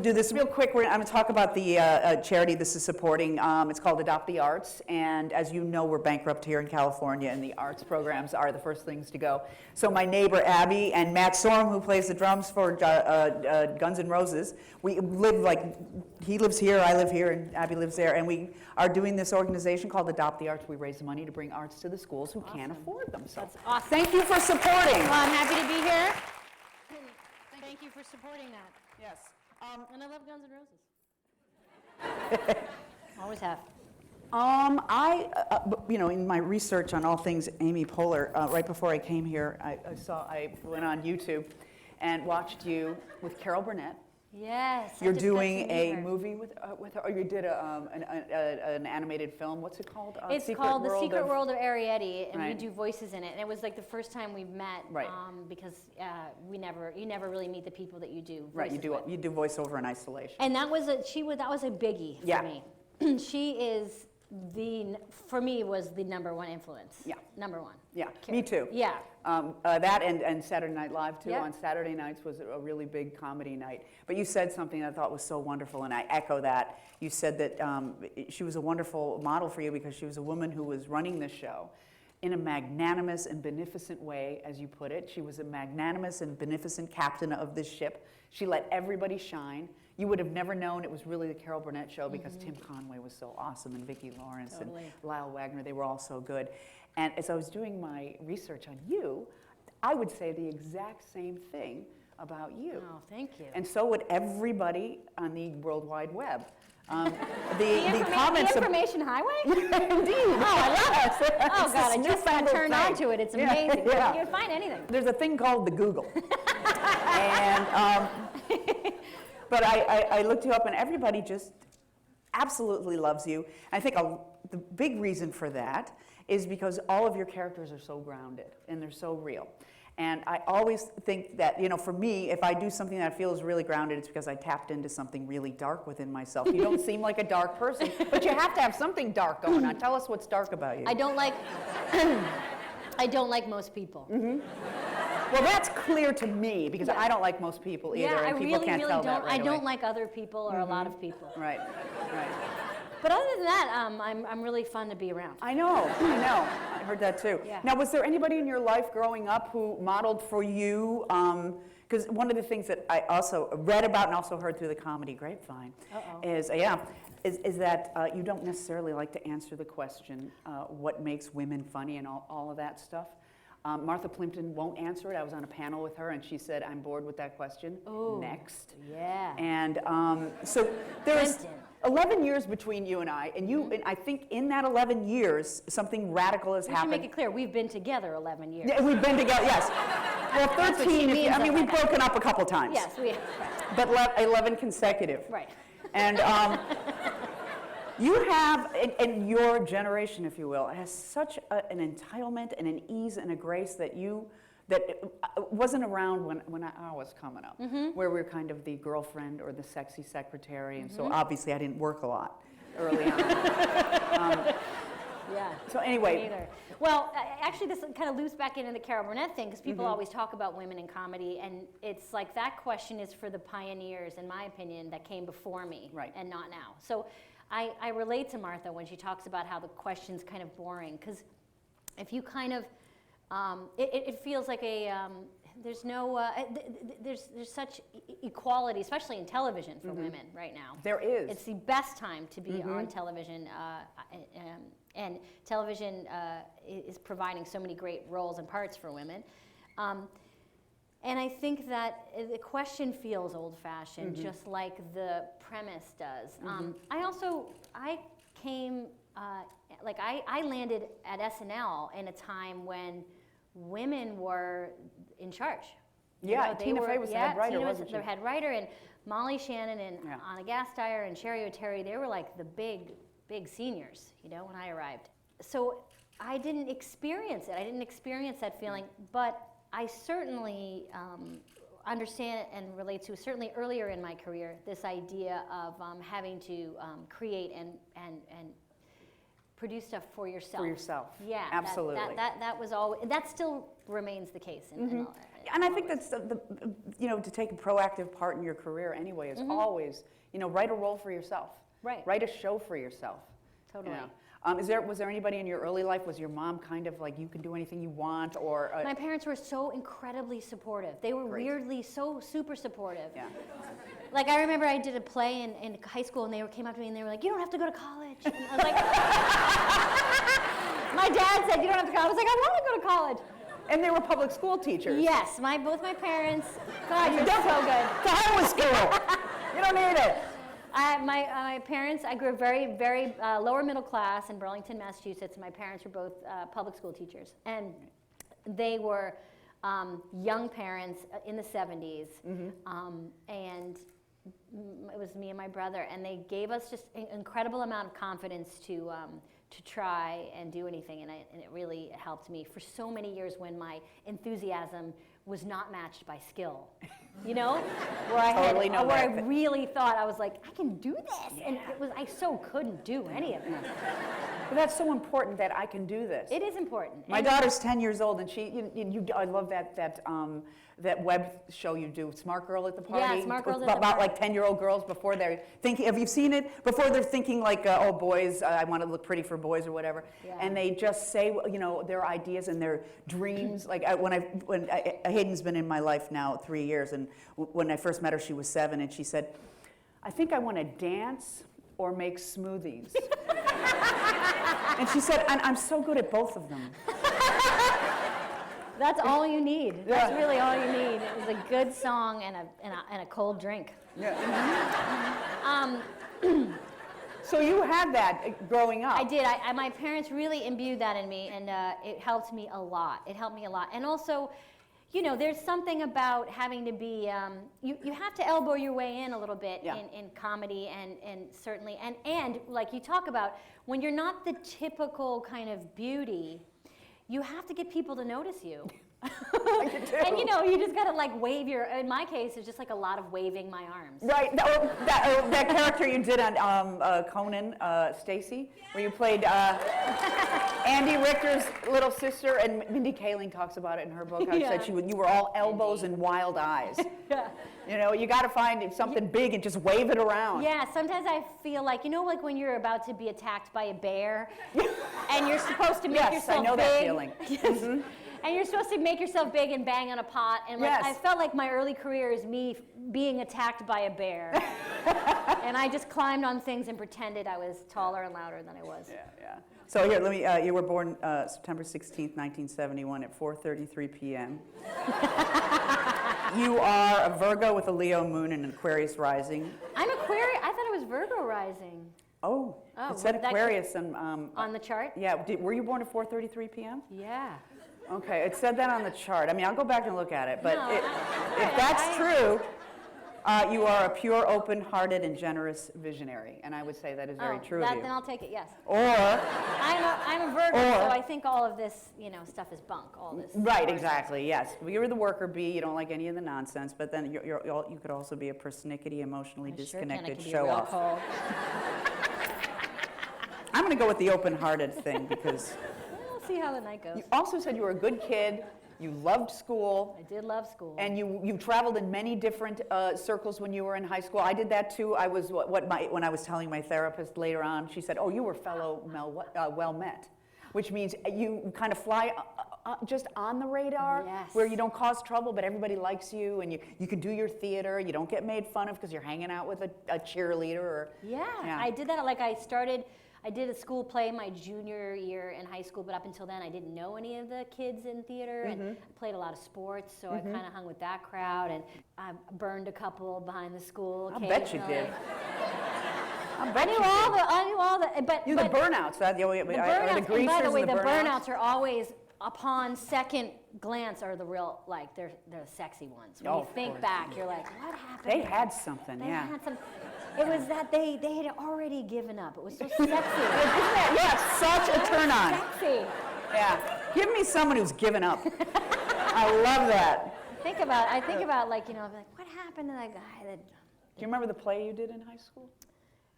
Do this real quick. I'm going to talk about the charity this is supporting. It's called Adopt the Arts, and as you know, we're bankrupt here in California, and the arts programs are the first things to go. So my neighbor Abby and Matt Sorum, who plays the drums for Guns N' Roses, we live he lives here, I live here, and Abby lives there, and we are doing this organization called Adopt the Arts. We raise money to bring arts to the schools who can't afford them. So That's awesome. Thank you for supporting. Well, I'm happy to be here. Thank you for supporting that. Yes. And I love Guns N' Roses. Always have. In my research on all things Amy Poehler, right before I came here, I went on YouTube and watched you with Carol Burnett. Yes. You're doing a movie with her, or you did an animated film. What's it called? It's called The Secret World of Arietti, and Right. we do voices in it. And it was like the first time we've met, Right. Because you never really meet the people that you do. Right, you voices with. do voiceover in isolation. And that was a biggie for me. She is for me was the number one influence. Yeah. Number one. Yeah, me too. Yeah. That and Saturday Night Live too. Yep. On Saturday nights was a really big comedy night. But you said something I thought was so wonderful, and I echo that. You said that she was a wonderful model for you because she was a woman who was running this show in a magnanimous and beneficent way, as you put it. She was a magnanimous and beneficent captain of this ship. She let everybody shine. You would have never known it was really the Carol Burnett show because Tim Conway was so awesome, and Vicki Lawrence and Lyle Wagner, they were all so good. And as I was doing my research on you, I would say the exact same thing about you. Oh, thank you. And so would everybody on the World Wide Web. The comments the information highway? Indeed. Oh, I love it. Oh, God, I just got turned on thing. to it. It's amazing. Yeah. You can find anything. There's a thing called the Google. And, but I looked you up, and everybody just absolutely loves you. And I think the big reason for that is because all of your characters are so grounded, and they're so real. And I always think that, for me, if I do something that feels really grounded, it's because I tapped into something really dark within myself. You don't seem like a dark person, but you have to have something dark going on. Tell us what's dark about you. I don't like most people. Mm-hmm. Well, that's clear to me, because I don't like most people either, and people can't tell that right I away. don't like other people or a lot of people. Right. But other than that, I'm really fun to be around. I know. I heard that too. Yeah. Now, was there anybody in your life growing up who modeled for you? Because one of the things that I also read about and also heard through the comedy grapevine is that you don't necessarily like to answer the question, what makes women funny and all of that stuff. Martha Plimpton won't answer it. I was on a panel with her, and she said, "I'm bored with that question. Ooh, next." Yeah. And so there's 11 years between you and I, and I think in that 11 years, something radical has happened. We should make it clear, we've been together 11 years. Yeah, we've been together, yes. Well, 13, we've broken up a couple times. Yes, we have. Right. But 11 consecutive. Right. And you have, and your generation, if you will, has such an entitlement and an ease and a grace that wasn't around when I was coming up, where we were kind of the girlfriend or the sexy secretary, and so obviously I didn't work a lot early on. Yeah. So anyway. Neither. Well, actually, this kind of loops back into the Carol Burnett thing, because people always talk about women in comedy, and it's like that question is for the pioneers, in my opinion, that came before me, and not now. So I relate to Martha when she talks about how the question's kind of boring, because if you kind of, it feels like there's no, there's such equality, especially in television for women right now. There is. It's the best time to be on television, and television is providing so many great roles and parts for women. And I think that the question feels old-fashioned, just like the premise does. I came, I landed at SNL in a time when women were in charge. Yeah, Tina Fey was the head writer, wasn't she? The head writer, and Molly Shannon and Anna Gasteyer and Sherry O'Terry, they were like the big seniors, when I arrived. So I didn't experience it. I didn't experience that feeling, but I certainly understand and relate to, certainly earlier in my career, this idea of having to create and produce stuff for yourself. For yourself. Yeah. Absolutely. That was always, that still remains the case. And I think that's to take a proactive part in your career anyway is always, write a role for yourself. Right. Write a show for yourself. Totally. Was there anybody in your early life, was your mom kind of like, you can do anything you want, or? My parents were so incredibly supportive. They were weirdly so super supportive. Yeah. Like, I remember I did a play in high school, and they came up to me and they were like, you don't have to go to college. And I was like, my dad said, you don't have to go. I was like, I want to go to college. And they were public school teachers. Yes, both my parents. God, you're so good. To hell with school. You don't need it. My parents, I grew up very, very lower middle class in Burlington, Massachusetts. My parents were both public school teachers. And they were young parents in the 70s. And it was me and my brother. And they gave us just an incredible amount of confidence to try and do anything. And it really helped me for so many years when my enthusiasm was not matched by skill. Where I really thought I was like, I can do this, and I so couldn't do any of it. But that's so important that I can do this. It is important. My daughter's 10 years old, and I love that web show you do, Smart Girl at the Party. Yeah, Smart Girls at the about Party. like 10-year-old girls before they're thinking. Have you seen it? Before they're thinking like, oh, boys, I want to look pretty for boys or whatever, and they just say, their ideas and their dreams. Like when Hayden's been in my life now 3 years, and when I first met her, she was 7, and she said, I think I want to dance or make smoothies. And she said, I'm so good at both of them. That's all you need. That's really all you need is a good song and a cold drink. Yeah. So you had that growing up. I did. My parents really imbued that in me, and it helped me a lot. And also, there's something about having to be, you have to elbow your way in a little bit in comedy, and certainly, and like you talk about, when you're not the typical kind of beauty, you have to get people to notice you. And you just gotta like wave in my case, it's just like a lot of waving my arms. Right, that character you did on Conan, Stacy, where you played Andy Richter's little sister, and Mindy Kaling talks about it in her book, how she said you were all elbows and wild eyes. You gotta find something big and just wave it around. Yeah, sometimes I feel like, like when you're about to be attacked by a bear, and you're supposed to make yourself big. Yes, I know that feeling. And you're supposed to make yourself big and bang on a pot. And I felt like my early career is me being attacked by a bear. And I just climbed on things and pretended I was taller and louder than I was. Yeah. So here, let me, you were born September 16th, 1971 at 4:33 p.m. You are a Virgo with a Leo moon and an Aquarius rising. I'm Aquarius. I thought it was Virgo rising. Oh, it said Aquarius. On the chart? Yeah. Were you born at 4:33 p.m.? Yeah. Okay, it said that on the chart. I mean, I'll go back and look at it, but No, if that's true, you are a pure, open-hearted, and generous visionary, and I would say that is very true of you. Then I'll take it, yes. Or I'm a Virgo, so I think all of this, stuff is bunk. All this. Right, exactly. Yes, you're the worker bee. You don't like any of the nonsense, but then you could also be a persnickety, emotionally disconnected show-off. I'm going to go with the open-hearted thing because. See how the night goes. You also said you were a good kid, you loved school. I did love school. And you traveled in many different circles when you were in high school. I did that too. I was when I was telling my therapist later on, she said, oh, you were fellow well met, which means you kind of fly just on the radar, where you don't cause trouble, but everybody likes you, and you can do your theater. You don't get made fun of because you're hanging out with a cheerleader. I did that. I did a school play my junior year in high school, but up until then I didn't know any of the kids in theater, and I played a lot of sports, so I kind of hung with that crowd, and I burned a couple behind the school. I bet you did. I knew all the, but the burnouts. The greasers, and by the way, the burnouts burnouts are always, upon second glance, are the real, like, they're the sexy ones. When you think back, you're like, what happened? They had something, They had some. It was that they had already given up. It was so sexy. Such a turn on. Sexy. Yeah. Give me someone who's given up. I love that. I think about like, what happened to that guy that. Do you remember the play you did in high school?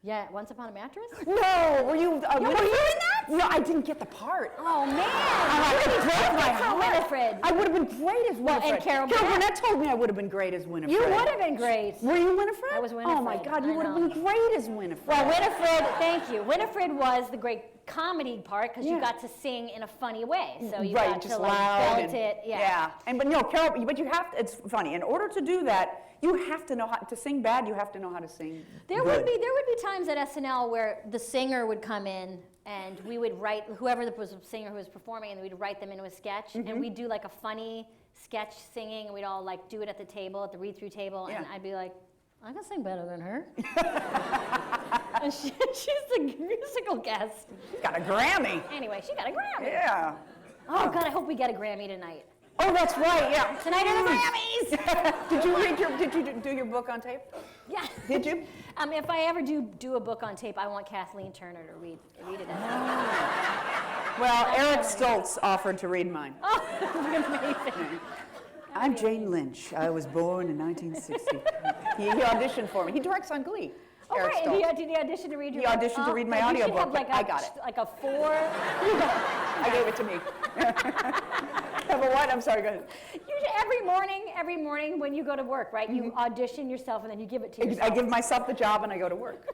Yeah, Once Upon a Mattress? No, were you? Were you in that? No, I didn't get the part. Oh man, Winifred. I would have been great as Winifred. Well, and Carol Burnett told me I would have been great as Winifred. You would have been great. Were you Winifred? I was Winifred. Oh my God, you would have been great as Winifred. Well, Winifred, thank you. Winifred was the great comedy part because you got to sing in a funny way, so you got to like belt it. Yeah. But no, Carol, but you have to. It's funny. In order to do that, you have to know how to sing bad. You have to know how to sing. There would be times at SNL where the singer would come in and we would write whoever was the singer who was performing, and we'd write them into a sketch, and we'd do like a funny sketch singing, and we'd all like do it at the table, at the read-through table, and I'd be like, I can sing better than her. And she's the musical guest. She got a Grammy. Anyway, she got a Grammy. Yeah. Oh God, I hope we get a Grammy tonight. Oh, that's right. Yeah. Tonight are the Grammys. Did you do your book on tape? Yeah. Did you? If I ever do a book on tape, I want Kathleen Turner to read it. Well, Eric Stoltz offered to read mine. Oh, amazing. I'm Jane Lynch. I was born in 1960. He auditioned for me. He directs on Glee. Oh, Eric right. Stoltz. Did he audition to read your book? He auditioned to read my audiobook, have like I got it. Like a 4. I gave it to me. Have a what? I'm sorry, go ahead. Every morning when you go to work, right? You audition yourself and then you give it to yourself. I give myself the job and I go to work.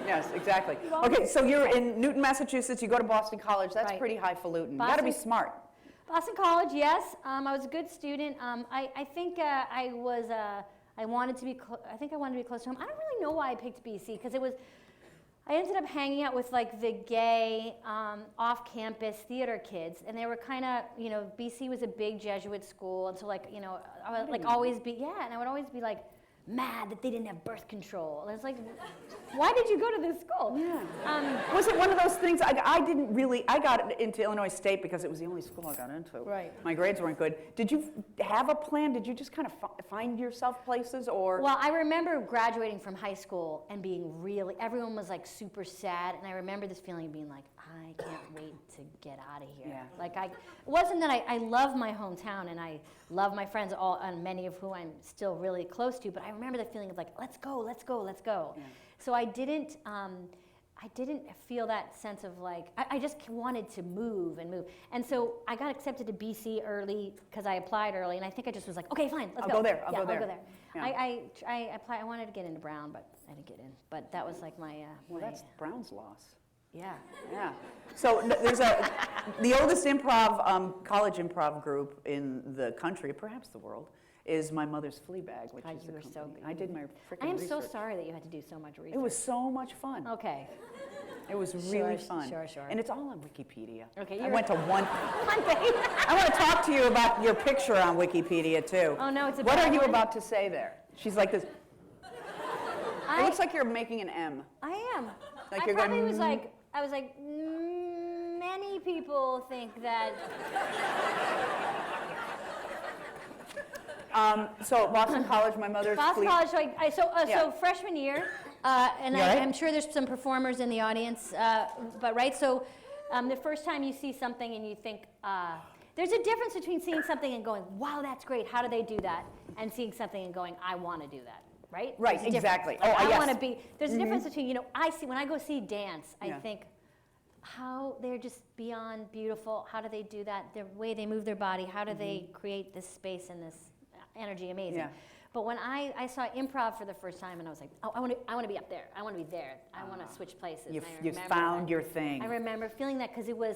Yes, exactly. Okay, so you're in Newton, Massachusetts. You go to Boston College. That's pretty highfalutin. You got to be smart. Boston College, yes. I was a good student. I think I wanted to be close to home. I don't really know why I picked BC because I ended up hanging out with like the gay off-campus theater kids, and they were kind of, BC was a big Jesuit school, and so like, I would like always be, and I would always be like mad that they didn't have birth control. And it's like, why did you go to this school? Yeah. Was it one of those things? I got into Illinois State because it was the only school I got into. Right. My grades weren't good. Did you have a plan? Did you just kind of find yourself places, or? Well, I remember graduating from high school and being everyone was like super sad, and I remember this feeling of being like, I can't wait to get out of here. Yeah. Like it wasn't that I love my hometown and I love my friends, and many of whom I'm still really close to, but I remember the feeling of like, let's go. Yeah. So I didn't feel that sense of like, I just wanted to move. And so I got accepted to BC early because I applied early, and I think I just was like, okay, fine, let's go. I'll go there. I'll go there. Yeah. I applied, I wanted to get into Brown, but I didn't get in. But that was like my... well, that's Brown's loss. Yeah. Yeah. So there's the oldest college improv group in the country, perhaps the world, is My Mother's Fleabag, which is you were so good. I did my freaking I am research. so sorry that you had to do so much research. It was so much fun. Okay. It was really fun. Sure. And it's all on Wikipedia. Okay. I went to one page. I want to talk to you about your picture on Wikipedia, too. Oh, no, it's a What bad are you one? about to say there? She's like this. It looks like you're making an M. I am. Like I you're probably going, I was like, many people think that. So Boston College, My Mother's Boston College, so freshman year, and right? I'm sure there's some performers in the audience, but right, so the first time you see something and you think, there's a difference between seeing something and going, wow, that's great, how do they do that? And seeing something and going, I want to do that, right? Right, exactly. Like, I want to be, there's a difference between, when I go see dance, I think, how they're just beyond beautiful, how do they do that, the way they move their body, how do they create this space and this energy, amazing. Yeah. But when I saw improv for the first time, and I was like, oh, I want to be up there. I want to be there. I want to switch places. You found your thing. I remember feeling that because it was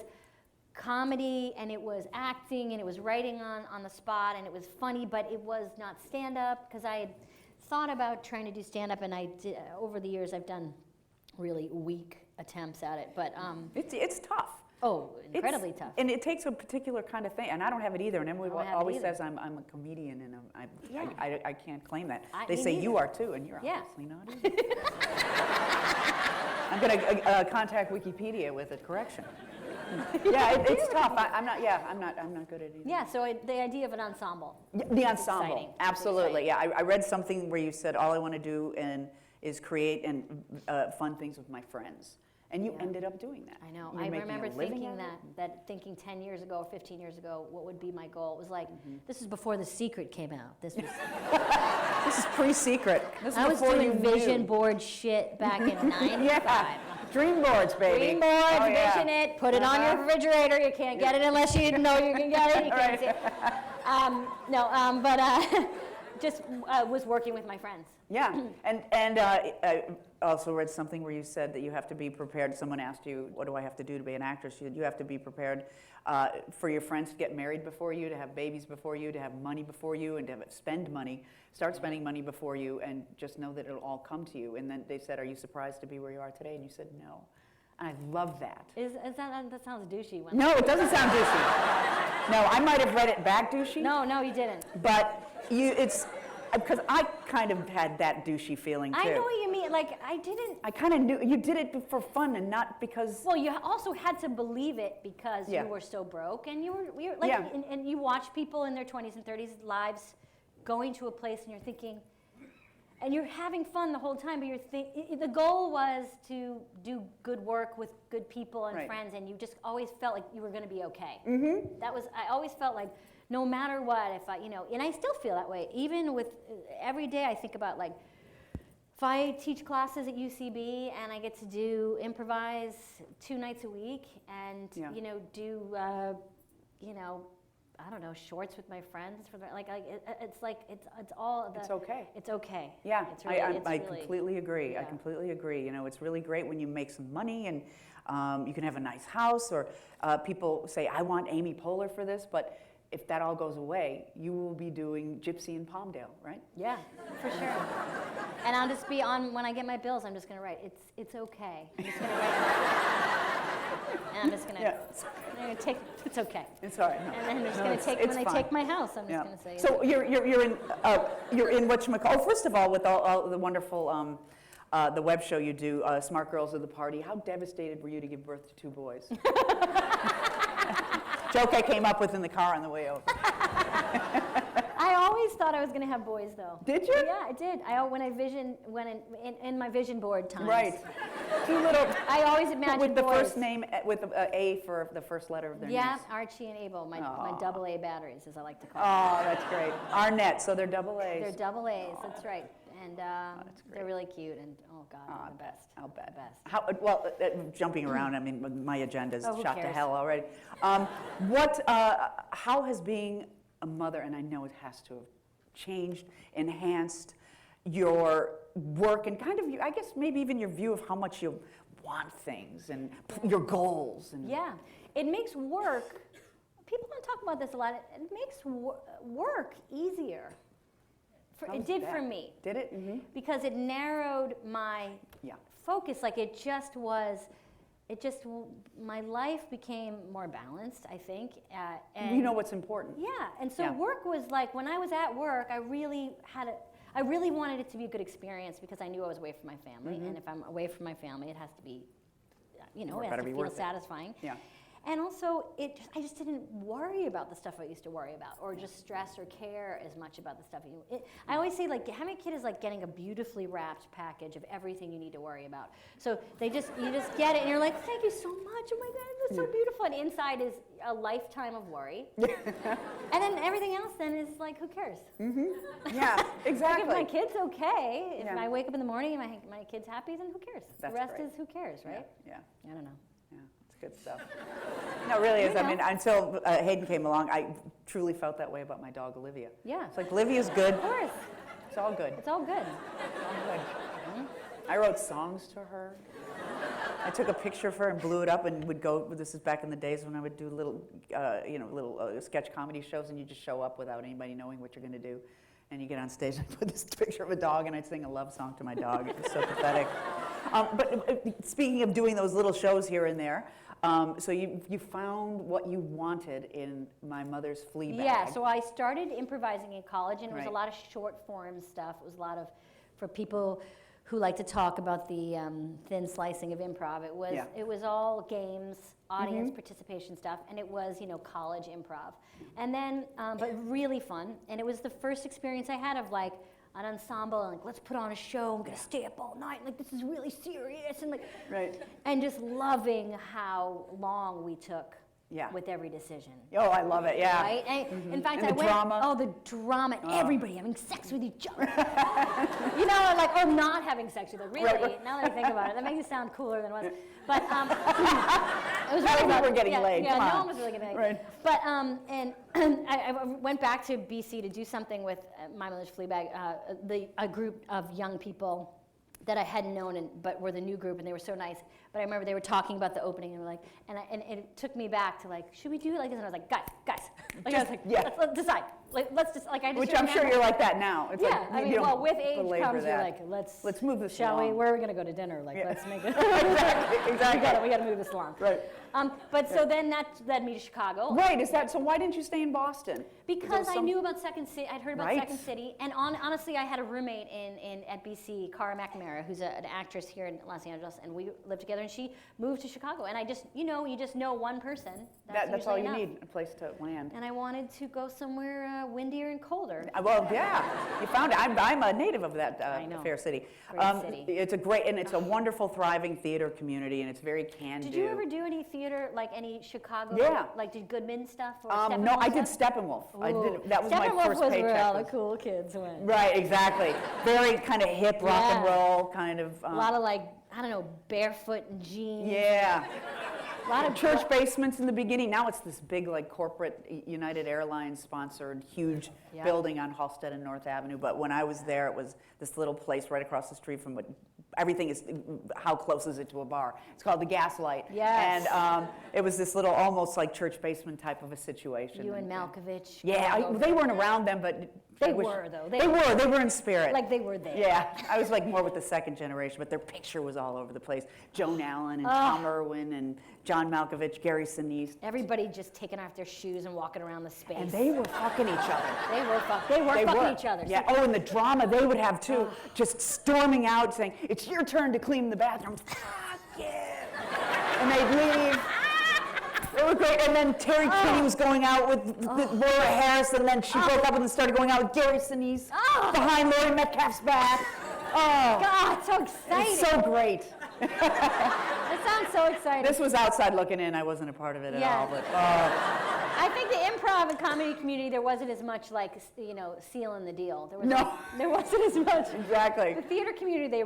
comedy, and it was acting, and it was writing on the spot, and it was funny, but it was not stand-up, because I had thought about trying to do stand-up, and over the years I've done really weak attempts at it. But it's tough. Oh, incredibly tough. And it takes a particular kind of thing, and I don't have it either. And everyone always says I'm a comedian, and I can't claim that. They say you are too, and you're obviously not either. I'm going to contact Wikipedia with a correction. It's tough. I'm not good at it either. Yeah, so the idea of an ensemble. The ensemble, exciting. absolutely. Yeah, I read something where you said all I want to do is create fun things with my friends. And you ended up doing that. I know. You're I making remember a living thinking out of it. thinking 10 years ago or 15 years ago, what would be my goal? It was like, this was before The Secret came out. This was This is pre-secret. This is I was before doing you vision knew. board shit back in '95. Yeah, dream boards, baby. Dream boards, Oh, yeah. vision it, put it on your refrigerator. You can't get it unless you know you can get it. You can't see it. Just was working with my friends. Yeah, and I also read something where you said that you have to be prepared. Someone asked you, what do I have to do to be an actress? You have to be prepared for your friends to get married before you, to have babies before you, to have money before you, and to start spending money before you, and just know that it'll all come to you. And then they said, are you surprised to be where you are today? And you said, no. And I love that. That sounds douchey. No, it doesn't sound douchey. No, I might have read it back douchey. No, you didn't. But it's because I kind of had that douchey feeling too. I know what you mean. Like, I didn't. I kind of knew you did it for fun and not because. Well, you also had to believe it because you were so broke, and we were like, and you watch people in their 20s and 30s lives going to a place, and you're thinking, and you're having fun the whole time, but the goal was to do good work with good people and friends, and you just always felt like you were going to be okay. Mm-hmm. I always felt like, no matter what, if I, and I still feel that way. Even with every day, I think about, like, if I teach classes at UCB and I get to do improvise 2 nights a week and do I don't know, shorts with my friends for it's all. It's okay. It's okay. Yeah, it's really, I completely agree. Yeah. I completely agree. It's really great when you make some money and you can have a nice house, or people say, I want Amy Poehler for this, but if that all goes away, you will be doing Gypsy in Palmdale, right? Yeah, for sure. And I'll just be on, when I get my bills, I'm just going to write, it's okay. I'm just going to write and I'm just going to take, it's okay. It's all right. No. And then I'm just going to take, when they take my house, I'm just going to say. So you're in whatchamacallit. Oh, first of all, with all the wonderful, the web show you do, Smart Girls of the Party, how devastated were you to give birth to 2 boys? Joke I came up with in the car on the way over. I always thought I was going to have boys, though. Did you? Yeah, I did. When in my vision board times. Right. 2 little. I always imagined with the boys. first name, with A for the first letter of their names. Yeah, Archie and Abel, my double A batteries, as I like to call them. Oh, that's great. Arnett, so they're double A's. They're double A's, that's right. And they're really cute, and oh God, they're the best. I'll bet. The best. Well, jumping around, I mean, my agenda's shot to cares? hell already. How has being a mother, and I know it has to have changed, enhanced your work and kind of, I guess, maybe even your view of how much you want things and your goals? And yeah, it makes work, people don't talk about this a lot, it makes work easier. It did for me. Did it? Mm-hmm. Because it narrowed my focus. Like my life became more balanced, I think. And you know what's important. Yeah, and so work was like, when I was at work, I really wanted it to be a good experience because I knew I was away from my family. Mm-hmm. And if I'm away from my family, it has to be, it has to feel satisfying. Yeah. And also, I just didn't worry about the stuff I used to worry about, or just stress or care as much about the stuff. I always say, like, having a kid is like getting a beautifully wrapped package of everything you need to worry about. So you just get it, and you're like, thank you so much. Oh my God, it was so beautiful. And inside is a lifetime of worry. And then everything else then is like, who cares? Mm-hmm. Yeah, exactly. Like, if my kid's okay, if I wake up in the morning and my kid's happy, then who cares? That's the rest great. is who cares, right? Yeah. I don't know. Good stuff. No, it really is. I mean, until Hayden came along, I truly felt that way about my dog, Olivia. Yeah. It's like, Olivia's good. Of course. It's all good. It's all good. It's all good. Mm-hmm. I wrote songs to her. I took a picture of her and blew it up and would go, this is back in the days when I would do little sketch comedy shows, and you just show up without anybody knowing what you're going to do. And you get on stage and I put this picture of a dog and I'd sing a love song to my dog. It was so pathetic. But speaking of doing those little shows here and there, so you found what you wanted in My Mother's Flea Bag. Yeah, so I started improvising in college, and it was a lot of short form stuff. It was a lot of, for people who like to talk about the thin slicing of improv, it was all games, audience participation stuff, and it was, college improv. And then, but really fun, and it was the first experience I had of like, an ensemble, and like, let's put on a show, I'm gonna stay up all night, like, this is really serious, and like, and just loving how long we took with every decision. Oh, I love it, yeah. Right? And in fact, And I the went, drama. oh, the drama, everybody having sex with each other. You know, like, or not having sex with each other. Really, Right. now that I think about it, that makes it sound cooler than it was. But it was Not really if we about, were getting laid, yeah, come no on. one was really getting laid. Right. But, and I went back to BC to do something with My Mother's Fleabag, a group of young people that I hadn't known, but were the new group, and they were so nice. But I remember they were talking about the opening, and they were like, and it took me back to like, should we do it like this? And I was like, guys, like, I was like, let's decide. Like, let's just like I just. Which I'm sure you're like that now. It's yeah, like, I mean, well, with age comes, you're like, let's move this shall along. we? Where are we going to go to dinner? Like, let's make it. Exactly. we got to move this along. Right. But so then that led me to Chicago. Right. Is that so? Why didn't you stay in Boston? Because I knew about Second City. I'd heard about Right. Second City, and honestly, I had a roommate at BC, Cara McNamara, who's an actress here in Los Angeles, and we lived together. And she moved to Chicago, and I just, you just know one person. That's all you enough. need, a place to land. And I wanted to go somewhere windier and colder. Well, yeah, you found it. I'm a native of that I know. fair city. Great city. It's a great, and it's a wonderful, thriving theater community, and it's very can-do. Did you ever do any theater, like any Chicago? Yeah. Like did Goodman stuff or No, Steppenwolf I did stuff? Steppenwolf. Ooh. That was my Steppenwolf first was paycheck. where all the cool kids went. Right, exactly. Very kind of hip rock and roll kind of. A lot of like, I don't know, barefoot and jeans. Yeah. A lot of Church basements in the beginning. Now it's this big, like, corporate United Airlines sponsored huge building on Halsted and North Avenue. But when I was there, it was this little place right across the street from what everything is. How close is it to a bar? It's called the Gaslight. Yes. And it was this little, almost like church basement type of a situation. You and Malkovich. Yeah, they weren't around then, but They were, though. They were in spirit. Like they were there. Yeah, I was like more with the second generation, but their picture was all over the place. Joan Allen and Tom Irwin and John Malkovich, Gary Sinise. Everybody just taking off their shoes and walking around the space. And they were fucking each other. They were fucking each other. Yeah. Oh, and the drama they would have too, just storming out saying, "It's your turn to clean the bathrooms." Fuck yeah! And they'd leave. They were great. And then Terry Kinney was going out with Laura Harris, and then she broke up and started going out with Gary Sinise behind Laurie Metcalf's back. Oh, God, so exciting. it's so great. That sounds so exciting. This was outside looking in. I wasn't a part of it at all, but I think the improv and comedy community, there wasn't as much like, sealing the deal. There wasn't as much. exactly. The theater community, they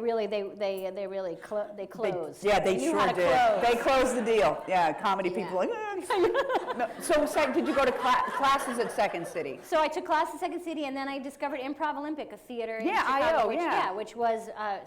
closed. They knew sure how to did. close. They closed the deal. Yeah, comedy people like. No. So did you go to classes at Second City? So I took class at Second City, and then I discovered Improv Olympic, a theater in IO, Chicago, which was a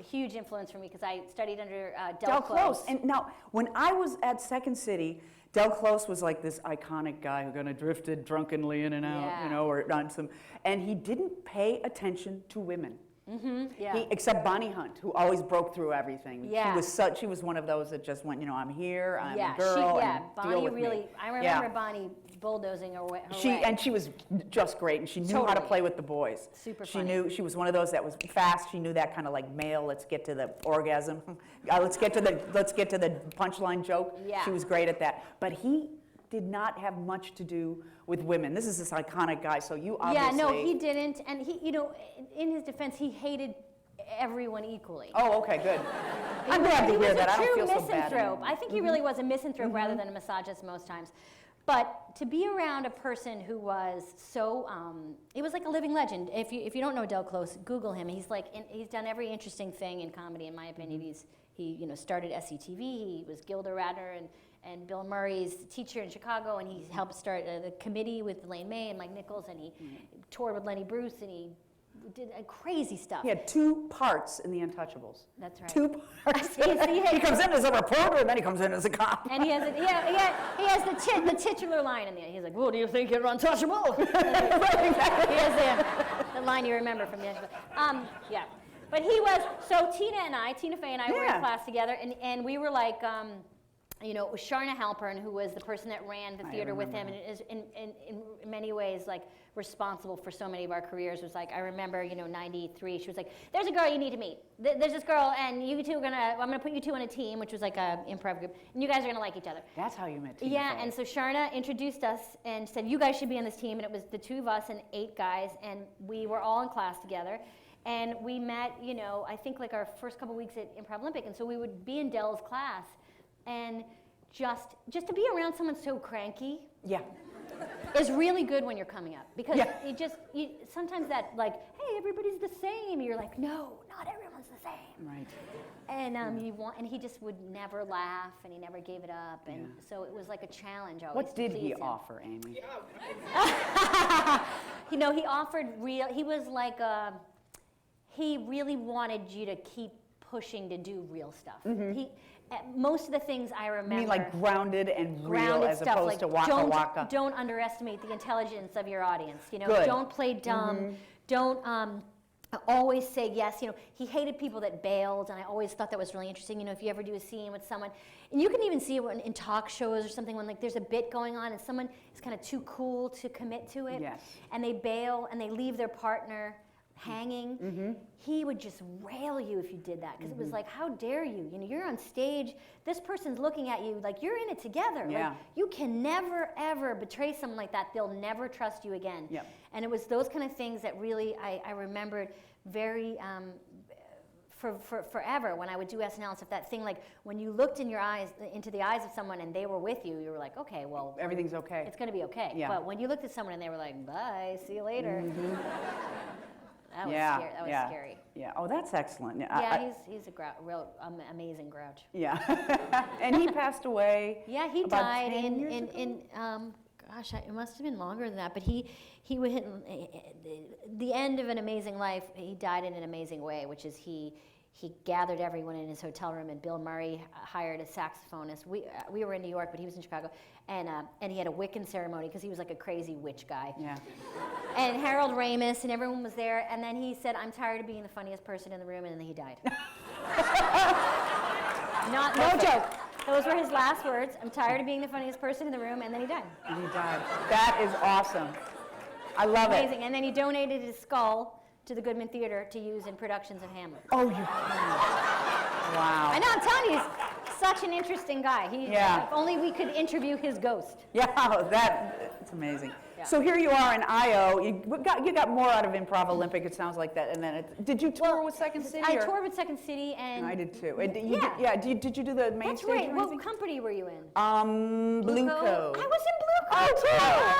huge influence for me because I studied under Del Close. And now, when I was at Second City, Del Close was like this iconic guy who kind of drifted drunkenly in and out, or on some, and he didn't pay attention to women. Mm-hmm, yeah. Except Bonnie Hunt, who always broke through everything. Yeah. She was one of those that just went, I'm here, I'm a girl, and Bonnie deal with really, me. I remember Bonnie bulldozing her way. And she was just great, and she knew how to play with the boys. Super She funny. knew, she was one of those that was fast. She knew that kind of like male, let's get to the orgasm. Let's get to the punchline joke. Yeah. She was great at that. But he did not have much to do with women. This is this iconic guy, so you obviously... Yeah, no, he didn't, and he, in his defense, he hated everyone equally. Oh, okay, good. I'm glad to hear that. I don't feel so bad. He was a true misanthrope. I think he really was a misanthrope rather than a misogynist most times. But to be around a person who was so, he was like a living legend. If you don't know Del Close, Google him. He's done every interesting thing in comedy, in my opinion. He started SCTV. He was Gilda Radner and Bill Murray's teacher in Chicago, and he helped start the committee with Elaine May and Mike Nichols, and he toured with Lenny Bruce, and he did crazy stuff. He had 2 parts in The Untouchables. That's right. 2 parts. He comes in as a reporter, and then he comes in as a cop. And he has the titular line in there. He's like, "Well, do you think you're untouchable?" Right, exactly. He has the line you remember from the yeah. But he was, so Tina Fey and I were in class together, and we were like, Sharna Halpern, who was the person that ran the theater with him, and is in many ways like responsible for so many of our careers, was like, I remember, 93, she was like, "There's a girl you need to meet. There's this girl, and you two I'm gonna put you two in a team," which was like a improv group, "and you guys are gonna like each other." That's how you met Tina Yeah, Fey. and so Sharna introduced us and said, "You guys should be on this team," and it was the 2 of us and 8 guys, and we were all in class together. And we met, I think like our first couple weeks at Improv Olympic, and so we would be in Del's class, and just to be around someone so cranky. Yeah. Is really good when you're coming up, because Yeah. sometimes that, like, hey, everybody's the same. You're like, no, not everyone's the same. Right. And and he just would never laugh, and he never gave it up, and so it was like a challenge always. What did to he please him. offer, Amy? He offered he was like he really wanted you to keep pushing to do real stuff. Most of the things I remember. You mean like grounded and real grounded as stuff, opposed like to waka waka? Don't underestimate the intelligence of your audience. Good. Don't play dumb. Don't always say yes. He hated people that bailed, and I always thought that was really interesting. If you ever do a scene with someone, and you can even see it in talk shows or something, when like there's a bit going on and someone is kind of too cool to commit to it, and they bail and they leave their partner hanging. He would just rail you if you did that, because it was like, how dare you? You're on stage, this person's looking at you like you're in it together. Like, you can never ever betray someone like that. They'll never trust you again. And it was those kind of things that really I remembered very for forever when I would do SNL and stuff. That thing, like when you looked into the eyes of someone and they were with you, you were like, okay, well, everything's okay. It's going to be okay. But when you looked at someone and they were like, bye, see you later. That was scary. That was scary. Yeah. Oh, that's excellent. He's a real amazing grouch. Yeah. And he passed away. Yeah, he about died 10 years ago? gosh, it must have been longer than that. But he would hit the end of an amazing life. He died in an amazing way, which is he gathered everyone in his hotel room, and Bill Murray hired a saxophonist. We were in New York, but he was in Chicago, and he had a Wiccan ceremony because he was like a crazy witch guy. Yeah. And Harold Ramis and everyone was there, and then he said, "I'm tired of being the funniest person in the room," and then he died. No joke. Those were his last words. "I'm tired of being the funniest person in the room," and then he died. And he died. That is awesome. I love it. Amazing. And then he donated his skull to the Goodman Theater to use in productions of Hamlet. Oh, you wow. I know, I'm telling you, he's such an interesting guy. If only we could interview his ghost. Yeah, that's amazing. Yeah. So here you are in IO. You got more out of Improv Olympic, it sounds like that. And then did you tour with Second City? I toured with Second City, and I did too. And did you do the main that's stage? right. Or What anything? company were you in? Blueco. I was in Blueco Oh, too.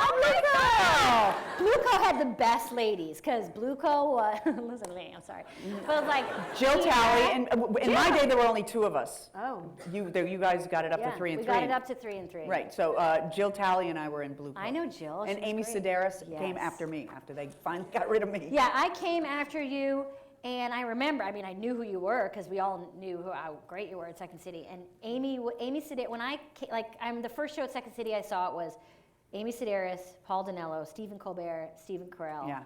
oh my God. Blueco had the best ladies, because Blueco, listen to me, I'm sorry. But it was like Jill Talley, and in my day there were only two of us. Oh. You guys got it up to 3 and 3. We got it up to 3 and 3. Right. So Jill Talley and I were in Blueco. I know Jill. And She's Amy great. Sedaris came after me, after they finally got rid of me. Yeah, I came after you, and I remember, I mean, I knew who you were, because we all knew how great you were at Second City. And Amy Sedaris, when I came, the first show at Second City I saw, it was Amy Sedaris, Paul Dinello, Stephen Colbert, Stephen Carell. Yeah.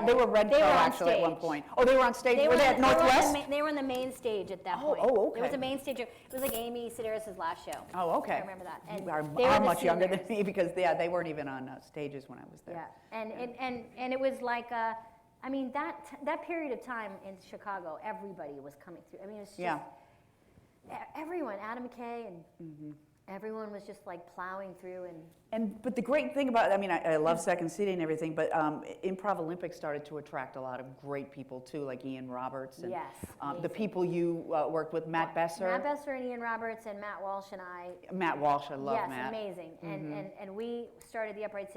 They were Red Crow actually at one point. Oh, they were on stage? Were they at Northwest? They were on the main stage at that point. Oh, okay. It was a main stage. It was like Amy Sedaris' last show. Oh, okay. I remember that. And you are they were much younger than singers. me, because they weren't even on stages when I was there. Yeah, and it was like, I mean, that period of time in Chicago, everybody was coming through. I mean, it's just everyone, Adam McKay, and everyone was just like plowing through. But the great thing about, I mean, I love Second City and everything, but Improv Olympic started to attract a lot of great people too, like Ian Roberts and the people you worked with, Matt Besser. Matt Besser and Ian Roberts and Matt Walsh and I. Matt Walsh, I love Matt. Yes, amazing. And we started the Upright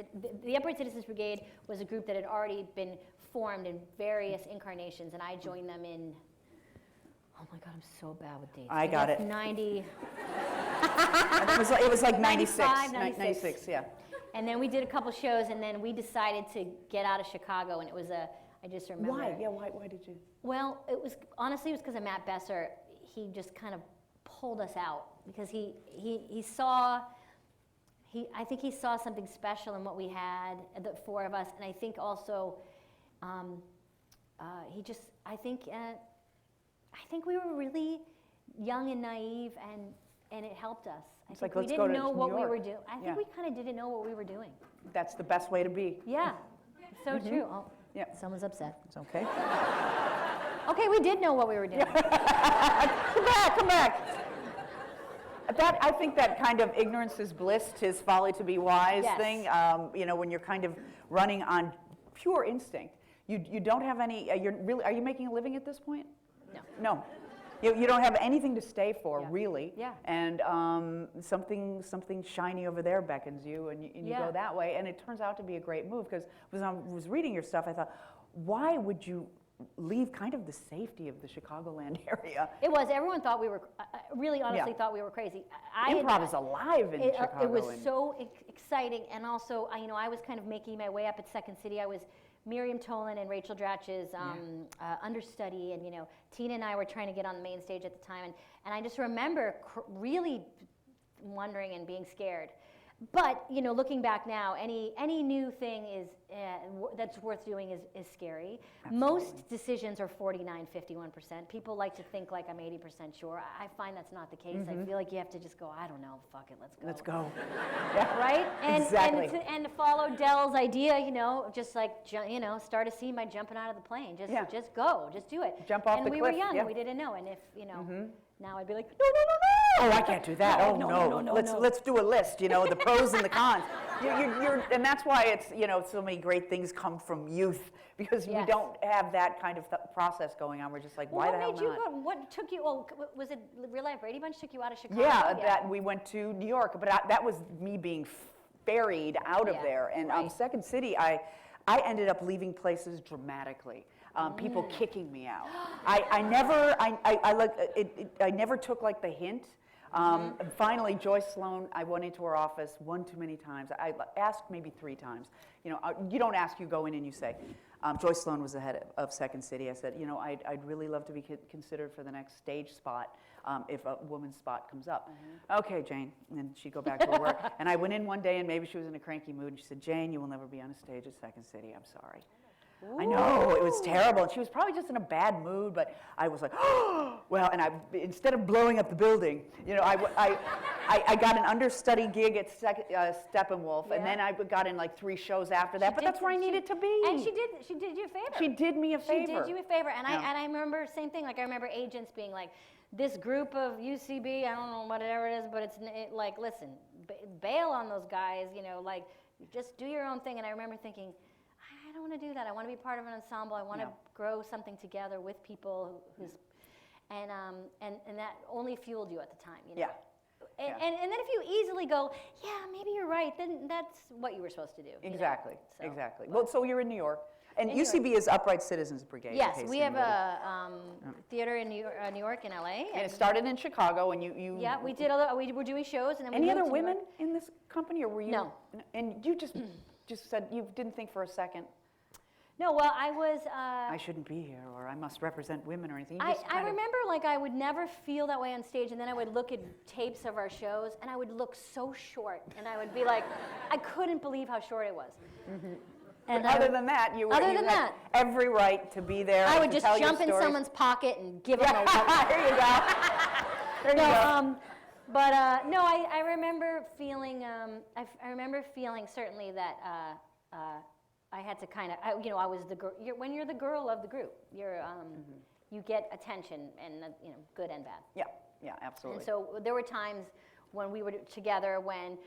the Upright Citizens Brigade was a group that had already been formed in various incarnations, and I joined them in. Oh my God, I'm so bad with dates. I got it. 90. It was like 96. 96, yeah. And then we did a couple shows, and then we decided to get out of Chicago, and it was I just remember. Why? Yeah, why did you? Well, honestly, it was because of Matt Besser. He just kind of pulled us out, because he saw, I think he saw something special in what we had, the four of us, and I think also, I think we were really young and naive, and it helped us. I think we didn't know what we were doing. I think we kind of didn't know what we were doing. That's the best way to be. Yeah, so true. Oh, yeah. Someone's upset. It's okay. Okay, we did know what we were doing. Come back. I think that kind of ignorance is bliss, 'tis folly to be wise thing, when you're kind of running on pure instinct. You don't have any, are you making a living at this point? No. No. You don't have anything to stay for, really. Yeah. And something shiny over there beckons you, and you go that way. And it turns out to be a great move, because when I was reading your stuff, I thought, why would you leave kind of the safety of the Chicagoland area? It was. Everyone thought we were, really honestly thought we were crazy. Improv is alive in Chicago. It was so exciting. And also, I was kind of making my way up at Second City. I was Miriam Tolan and Rachel Dratch's understudy, and Tina and I were trying to get on the main stage at the time, and I just remember really wondering and being scared. But looking back now, any new thing is that's worth doing is scary. Absolutely. Most decisions are 49, 51%. People like to think like I'm 80% sure. I find that's not the case. I feel like you have to just go, I don't know, fuck it, let's go. Let's go. Right? And, exactly. And to follow Dell's idea, just like, start a scene by jumping out of the plane. Just go, just do it. Jump off the cliff. And we were young, we didn't know. And if, now I'd be like, no. Oh, I can't do that. No. Let's do a list, the pros and the cons. And that's why it's, so many great things come from youth, because we don't have that kind of process going on. We're just like, why the hell not? What took you, was it Real Life Brady Bunch took you out of Chicago? Yeah, that we went to New York, but that was me being ferried out of there. And Second City, I ended up leaving places dramatically. People kicking me out. I never took like the hint. Finally, Joyce Sloan, I went into her office one too many times. I asked maybe 3 times. You don't ask, you go in and you say. Joyce Sloan was the head of Second City. I said, I'd really love to be considered for the next stage spot if a woman's spot comes up. Okay, Jane. And then she'd go back to her work. And I went in one day, and maybe she was in a cranky mood, and she said, Jane, you will never be on a stage at Second City. I'm sorry. Ooh. I know, it was terrible. And she was probably just in a bad mood, but I was like, oh, well, and instead of blowing up the building, I got an understudy gig at Steppenwolf, and then I got in like 3 shows after that, but that's where I needed to be. And she did you a favor. She did me a favor. She did you a favor, and I remember, same thing, like I remember agents being like, this group of UCB, I don't know whatever it is, but it's like, listen, bail on those guys, like, just do your own thing. And I remember thinking, I don't want to do that. I want to be part of an ensemble. I want to grow something together with people and that only fueled you at the time. And then if you easily go, yeah, maybe you're right, then that's what you were supposed to do. Exactly. Exactly. Well, so you're in New York. And UCB is Upright Citizens Brigade. Yes, we have a theater in New York and LA. And it started in Chicago, and you yeah, we were doing shows, and then any other women in this company, or were you? No. And you just said you didn't think for a second. No, well, I was. I shouldn't be here, or I must represent women, or anything. I remember, like, I would never feel that way on stage, and then I would look at tapes of our shows, and I would look so short, and I would be like, I couldn't believe how short it was. And other than that, you had every right to be there. I would just jump in someone's pocket and give them a There you go. There you go. But no, I remember feeling. I remember feeling certainly that I had to kind of. I was the girl. When you're the girl of the group, you get attention, and good and bad. Yeah, absolutely. And so there were times when we were together when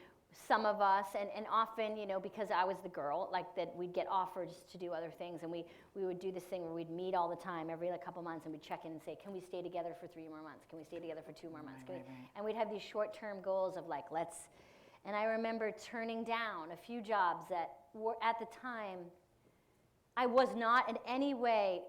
some of us, and often, because I was the girl, like that we'd get offers to do other things, and we would do this thing where we'd meet all the time every couple months, and we'd check in and say, can we stay together for 3 more months? Can we stay together for 2 more months? Right. And we'd have these short-term goals of like, and I remember turning down a few jobs that were, at the time, I was not in any way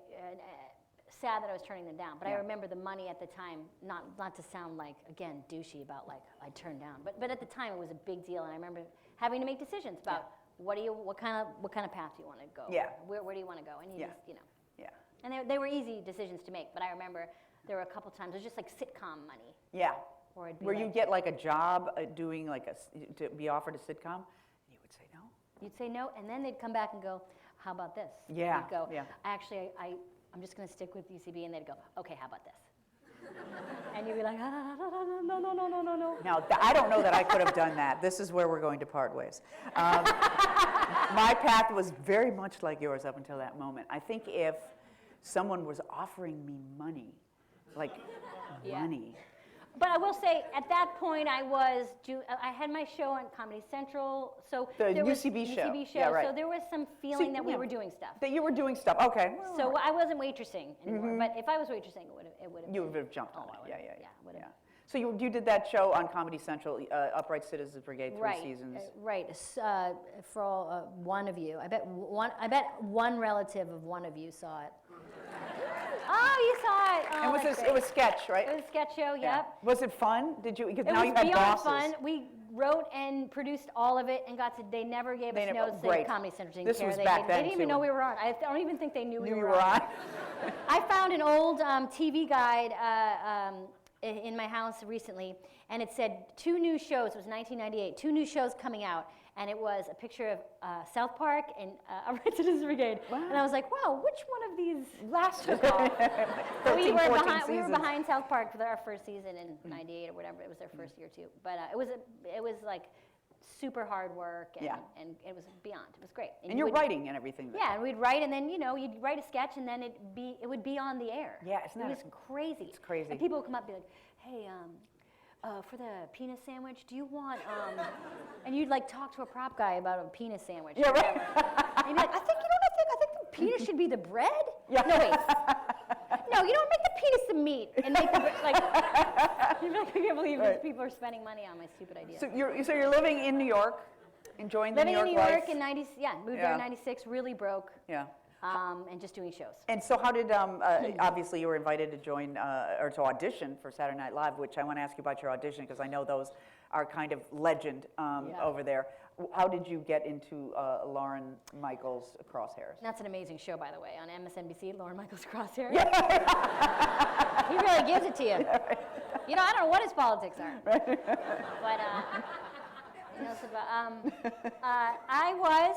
sad that I was turning them down, but I remember the money at the time, not to sound like, again, douchey about like I turned down, but at the time it was a big deal, and I remember having to make decisions about what kind of path do you want to go? Yeah. Where do you want to go? And you just, Yeah. And they were easy decisions to make, but I remember there were a couple times, it was just like sitcom money. Yeah. Where you get like a job doing like to be offered a sitcom, and you would say no? You'd say no, and then they'd come back and go, how about this? Yeah. And you'd go, yeah. Actually, I'm just going to stick with UCB, and they'd go, okay, how about this? And you'd be like, no. Now, I don't know that I could have done that. This is where we're going to part ways. My path was very much like yours up until that moment. I think if someone was offering me money, like money, But I will say, at that point, I had my show on Comedy Central, so The there was UCB show. UCB show, Yeah, right. so there was some feeling that we were doing stuff. That you were doing stuff, okay. Well, So I wasn't waitressing anymore, but if I was waitressing, it would have. You would have jumped on it, yeah. Would have. So you did that show on Comedy Central, Upright Citizens Brigade, 3 seasons. Right. For all, one of you, I bet one relative of one of you saw it. Oh, you saw it. Oh, And it was sketch, right? It was a sketch show, yep. Was it fun? Did you, because now you It have was beyond bosses. fun. We wrote and produced all of it and they never gave us notes. Great. Comedy Central didn't This care. was They back then, didn't even too. know we were on. I don't even think they knew we were on. I found an old TV guide in my house recently, and it said 2 new shows. It was 1998. 2 new shows coming out, and it was a picture of South Park and Upright Citizens Brigade. Wow. And I was like, wow, which one of these last took off? we were behind South Park for our first season in '98 or whatever. It was their first year too. But it was like super hard work, and it was beyond. It was great. And you're writing and everything. Yeah, and we'd write, and then you'd write a sketch, and then it would be on the air. Yeah, it was crazy. It's crazy. And people would come up and be like, hey, for the penis sandwich, do you want, and you'd like talk to a prop guy about a penis sandwich. Yeah, right. And you'd be like, I think the penis should be the bread? Yeah. No, wait. No, you don't make the penis the meat and make the like. You'd be like, I can't believe these people are spending money on my stupid ideas. So you're living in New York, enjoying the New York life. Living in New York in moved there in '96, really broke. Yeah. And just doing shows. And so how did, obviously you were invited to join, or to audition for Saturday Night Live, which I want to ask you about your audition, because I know those are kind of legend over there. How did you get into Lorne Michaels' Crosshairs? That's an amazing show, by the way, on MSNBC, Lorne Michaels' Crosshairs. Yeah. He really gives it to you. Yeah, right. You know, I don't know what his politics are. Right. But, you know, I was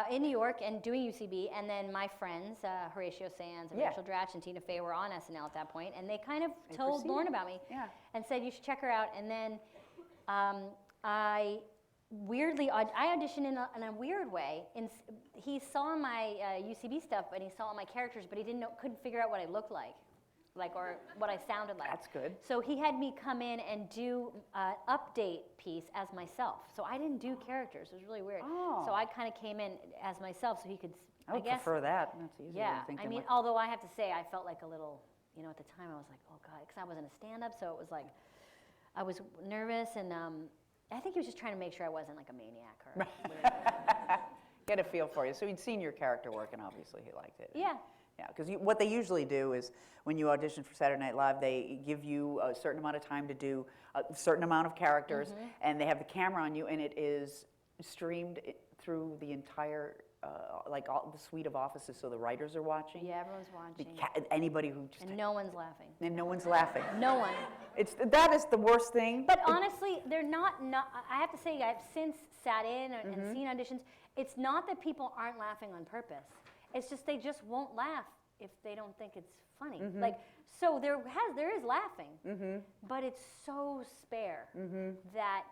in New York and doing UCB, and then my friends, Horatio Sands and Rachel Dratch and Tina Fey, were on SNL at that point, and they kind of told Lorne about me and said, you should check her out. And then I auditioned in a weird way. He saw my UCB stuff, and he saw all my characters, but he couldn't figure out what I looked like or what I sounded like. That's good. So he had me come in and do an update piece as myself. So I didn't do characters. It was really weird. Oh. So I kind of came in as myself so he could, I would prefer that. That's easier. Yeah. I mean, although I have to say, I felt like a little, you know, at the time I was like, oh God, because I wasn't a stand-up, so it was like, I was nervous, and I think he was just trying to make sure I wasn't like a maniac or weird. Get a feel for you. So he'd seen your character work, and obviously he liked it. Yeah. Yeah, because what they usually do is when you audition for Saturday Night Live, they give you a certain amount of time to do a certain amount of characters, and they have the camera on you, and it is streamed through the entire, like all the suite of offices, so the writers are watching. Yeah, everyone's watching. Anybody who just... And no one's laughing. And no one's laughing. No one. That is the worst thing. But honestly, they're not, I have to say, I've since sat in and seen auditions, it's not that people aren't laughing on purpose. It's just they just won't laugh if they don't think it's funny. Like, so there is laughing, but it's so spare that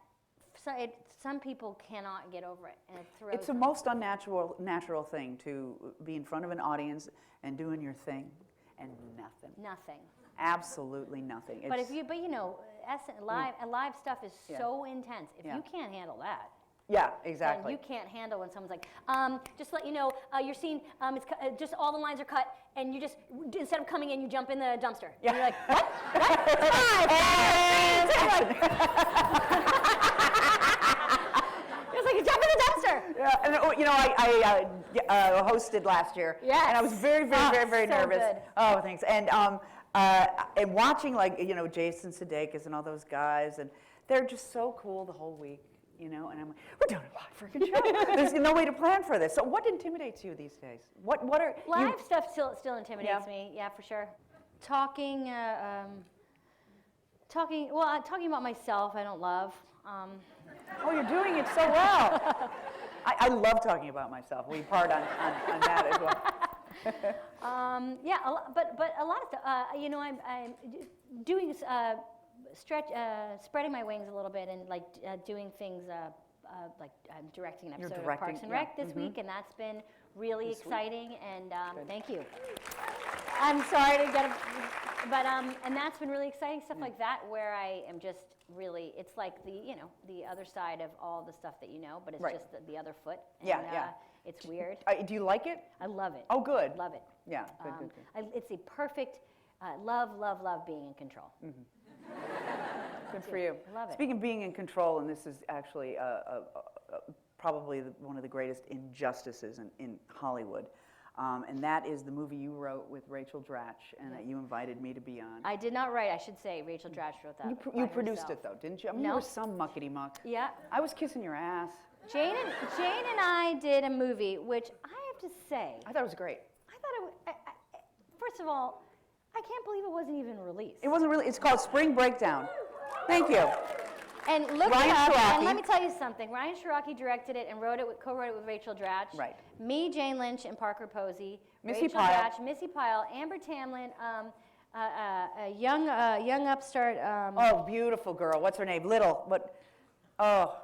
some people cannot get over it, and it throws It's the most natural thing to be in front of an audience and doing your thing, and nothing. Nothing. Absolutely nothing. But you know, live stuff is so intense. If you can't handle that. Yeah, exactly. And you can't handle when someone's like, just to let you know, your scene, it's just all the lines are cut, and you just, instead of coming in, you jump in the dumpster. Yeah. And you're like, what? It's like, you jump in the dumpster. Yeah, and you know, I hosted last year, and I was very nervous. Good. Oh, thanks. And watching, like, you know, Jason Sudeikis and all those guys, and they're just so cool the whole week. You know, and I'm like, we're doing a live freaking show. There's no way to plan for this. So what intimidates you these days? What are live stuff still intimidates me. Yeah, for sure. Talking about myself, I don't love. Oh, you're doing it so well. I love talking about myself. We part on that as well. Yeah, but a lot of stuff. You know, I'm doing spreading my wings a little bit, and like doing things like I'm directing an episode of Parks and Rec this week, and that's been really exciting. And thank you. I'm sorry to get and that's been really exciting, stuff like that, where I am just really, it's like the other side of all the stuff that you know, but it's just the other foot. And, it's weird. Do you like it? I love it. Oh, good. Love it. Yeah, good. It's a perfect, love being in control. Good for you. I love it. Speaking of being in control, and this is actually probably one of the greatest injustices in Hollywood, and that is the movie you wrote with Rachel Dratch, and that you invited me to be on. I did not write, I should say. Rachel Dratch wrote that. You produced it, though, didn't you? I mean, you were some muckety-muck. Yeah. I was kissing your ass. Jane and I did a movie, which I have to say. I thought it was great. First of all, I can't believe it wasn't even released. It wasn't really. It's called Spring Breakdown. Thank you. And look Ryan it up, Shiraki. and let me tell you something. Ryan Shiraki directed it and co-wrote it with Rachel Dratch. Right. Me, Jane Lynch, and Parker Posey. Missy Rachel Pyle. Dratch, Missy Pyle, Amber Tamlin, a young upstart. Oh, beautiful girl. What's her name? Little. What? Oh.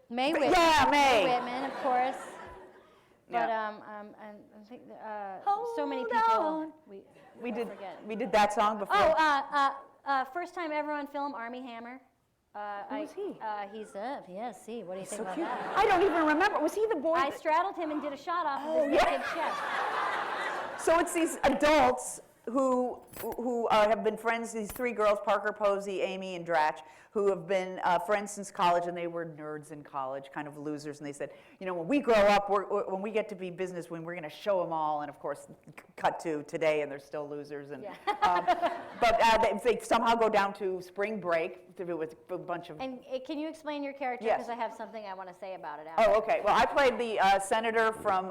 May Whitman. Yeah, May. Whitman, of course. But Yeah. I think so many people. We did. forget. We did that song before. Oh, first time ever on film, Armie Hammer. Who was he? He's see. What do you think So about cute. that? I don't even remember. Was he the boy? I straddled him and did a shot off of his yeah. naked chest. So it's these adults who have been friends, these three girls, Parker Posey, Amy, and Dratch, who have been friends since college, and they were nerds in college, kind of losers, and they said, when we grow up, when we get to be businessmen, we're going to show them all, and of course, cut to today, and they're still losers. And but they somehow go down to spring break with a bunch of... And can you explain your character? Yes. Because I have something I want to say about it after. Oh, okay. Well, I played the senator from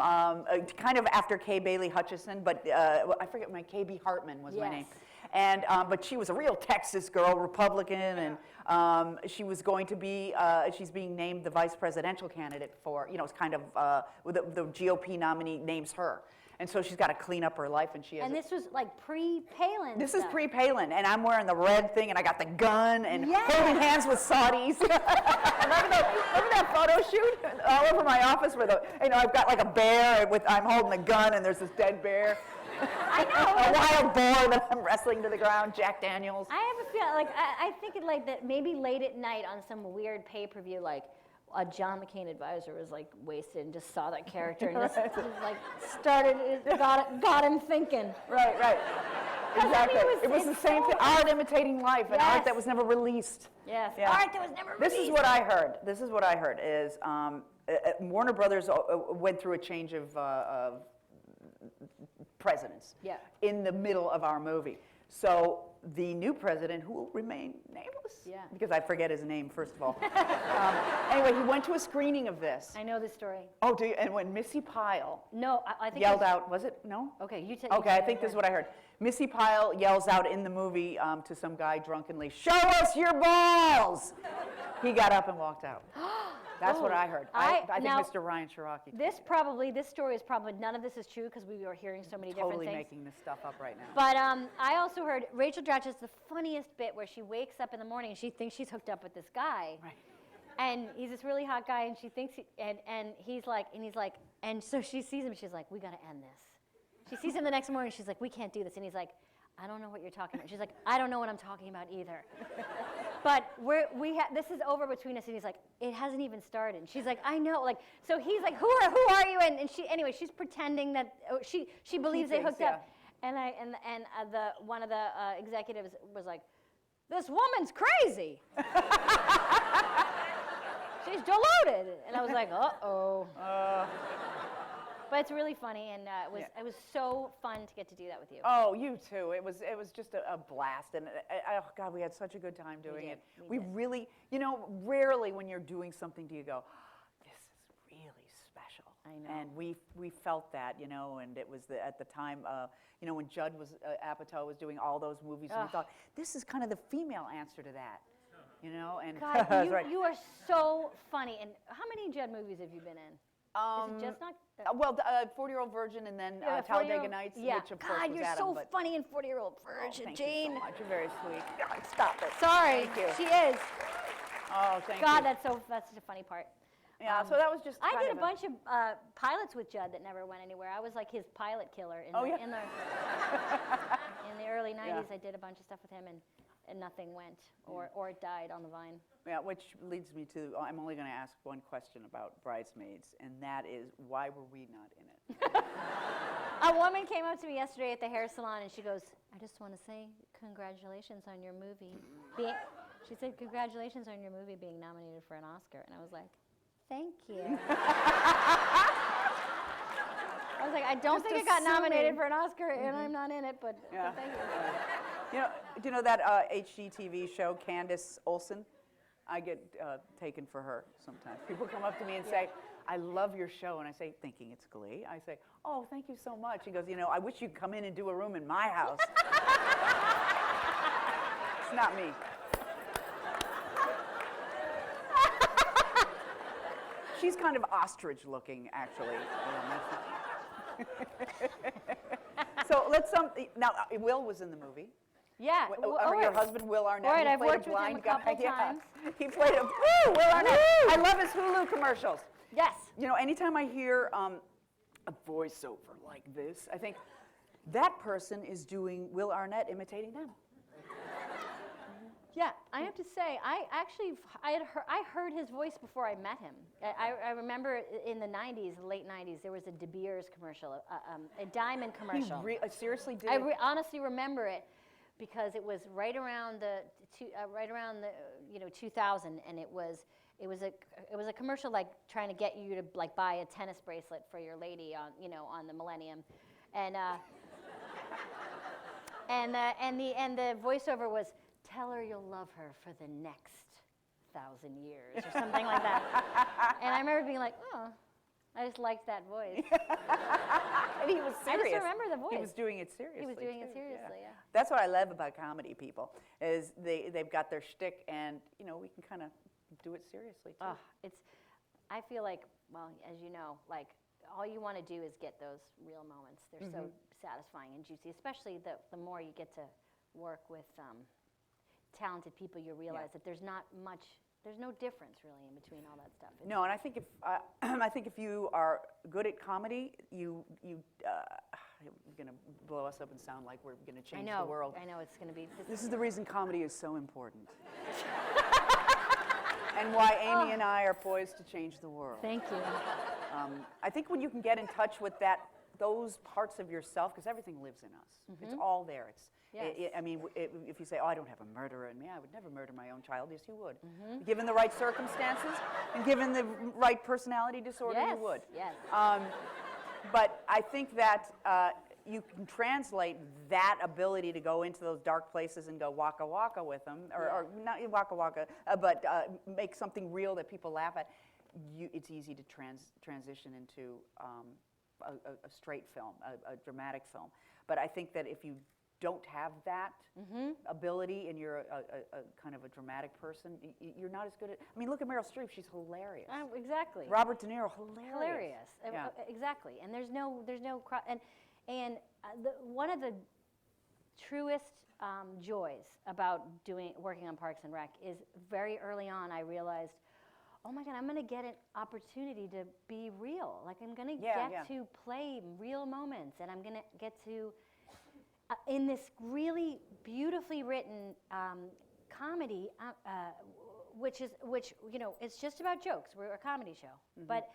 kind of after Kay Bailey Hutchison, but I forget KB Hartman was my name. And but she was a real Texas girl, Republican, and she was going to be. She's being named the vice presidential candidate for. It's kind of the GOP nominee names her. And so she's got to clean up her life, and she has. And this was like pre-Palin. This is pre-Palin, and I'm wearing the red thing, and I got the gun, and holding hands with Saudis. remember that photo shoot all over my office where I've got like a bear I'm holding the gun, and there's this dead bear. I know. A wild boar that I'm wrestling to the ground, Jack Daniels. I have a feeling, I think it like that maybe late at night on some weird pay-per-view, like a John McCain advisor was like wasted and just saw that character and this got him thinking. Right. Exactly. It was the same thing. Art imitating life, and art that was never released. Yes. Yeah. Art that was never released. This is what I heard. Is Warner Brothers went through a change of presidents in the middle of our movie. So the new president, who will remain nameless, because I forget his name, first of all. Anyway, he went to a screening of this. I know this story. Oh, do you? And when Missy Pyle I think yelled out, was it? No? Okay, you tell. Okay, I think this is what I heard. Missy Pyle yells out in the movie to some guy drunkenly, "Show us your balls!" He got up and walked out. That's what I heard. I think now, Mr. Ryan Shiraki. This story is probably, none of this is true because we were hearing so many different things. Totally making this stuff up right now. But I also heard Rachel Dratch is the funniest bit where she wakes up in the morning and she thinks she's hooked up with this guy. Right. And he's this really hot guy and she thinks, and so she sees him, she's like, we gotta end this. She sees him the next morning, she's like, we can't do this. And he's like, I don't know what you're talking about. She's like, I don't know what I'm talking about either. But this is over between us, and he's like, it hasn't even started. And she's like, I know. Like, so he's like, who are you? And she's pretending that she believes they hooked up. And one of the executives was like, this woman's crazy. She's deluded. And I was like, uh-oh. But it's really funny, and it was so fun to get to do that with you. Oh, you too. It was just a blast, and oh God, we had such a good time doing it. We really, rarely when you're doing something do you go, this is really special. I know. And we felt that, and it was at the time, when Judd Apatow was doing all those movies, and we thought this is kind of the female answer to that, And God, you are so funny. And how many Judd movies have you been in? Is it just not? 40-Year-Old Virgin, and then Talladega Nights, which of course was you're Adam. so funny in 40-Year-Old Virgin, thank Jane. you so much. You're very sweet. God, stop it. Sorry, Thank you. she is. Oh, thank you. God, that's such a funny part. Yeah, so that was just. I did a bunch of pilots with Judd that never went anywhere. I was like his pilot killer in the the early 90s, I did a bunch of stuff with him, and nothing went, or it died on the vine. Yeah, which leads me to, I'm only going to ask one question about Bridesmaids, and that is, why were we not in it? A woman came up to me yesterday at the hair salon, and she goes, I just want to say congratulations on your movie. She said, congratulations on your movie being nominated for an Oscar. And I was like, thank you. I was like, I don't think it got nominated for an Oscar, and I'm not in it, but thank you. Do you know that HGTV show, Candace Olsen? I get taken for her sometimes. People come up to me and say, I love your show. And I say, thinking it's Glee. I say, oh, thank you so much. He goes, I wish you'd come in and do a room in my house. It's not me. She's kind of ostrich looking, actually. So let's now, Will was in the movie. Yeah. Your husband, Will Arnett. All right, he I've played worked a with him blind a couple guy. times. Yeah. He played a Will Arnett. I love his Hulu commercials. Yes. Anytime I hear a voiceover like this, I think that person is doing Will Arnett imitating them. Yeah, I have to say, I heard his voice before I met him. I remember in the 90s, the late 90s, there was a De Beers commercial, a diamond commercial. He seriously did? I honestly remember it because it was right around the 2000, and it was a commercial like trying to get you to like buy a tennis bracelet for your lady on the Millennium, and the voiceover was, tell her you'll love her for the next 1,000 years, or something like that. And I remember being like, oh, I just liked that voice. And he was serious. I just remember the voice. He was doing it seriously. He was doing it seriously, yeah. That's what I love about comedy people, is they've got their shtick, and we can kind of do it seriously too. I feel like, well, as you know, like all you want to do is get those real moments. They're so satisfying and juicy, especially the more you get to work with talented people, you realize that there's no difference really in between all that stuff. No, and I think if you are good at comedy, you're going to blow us up and sound like we're going to change the world. I know it's going to be. This is the reason comedy is so important. And why Amy and I are poised to change the world. Thank you. I think when you can get in touch with those parts of yourself, because everything lives in us. It's all there. If you say, oh, I don't have a murderer in me, I would never murder my own child. Yes, you would. Given the right circumstances and given the right personality disorder, you would. Yes. But I think that you can translate that ability to go into those dark places and go waka waka with them, or not waka waka, but make something real that people laugh at. It's easy to transition into a straight film, a dramatic film. But I think that if you don't have that ability and you're a kind of a dramatic person, you're not as good at. I mean, look at Meryl Streep; she's hilarious. Exactly. Robert De Niro, hilarious. Hilarious. Yeah. Exactly. And there's no one of the truest joys about working on Parks and Rec is very early on I realized, oh my God, I'm going to get an opportunity to be real. Like I'm going to get to play real moments, and I'm going to get to, in this really beautifully written comedy, which it's just about jokes. We're a comedy show, but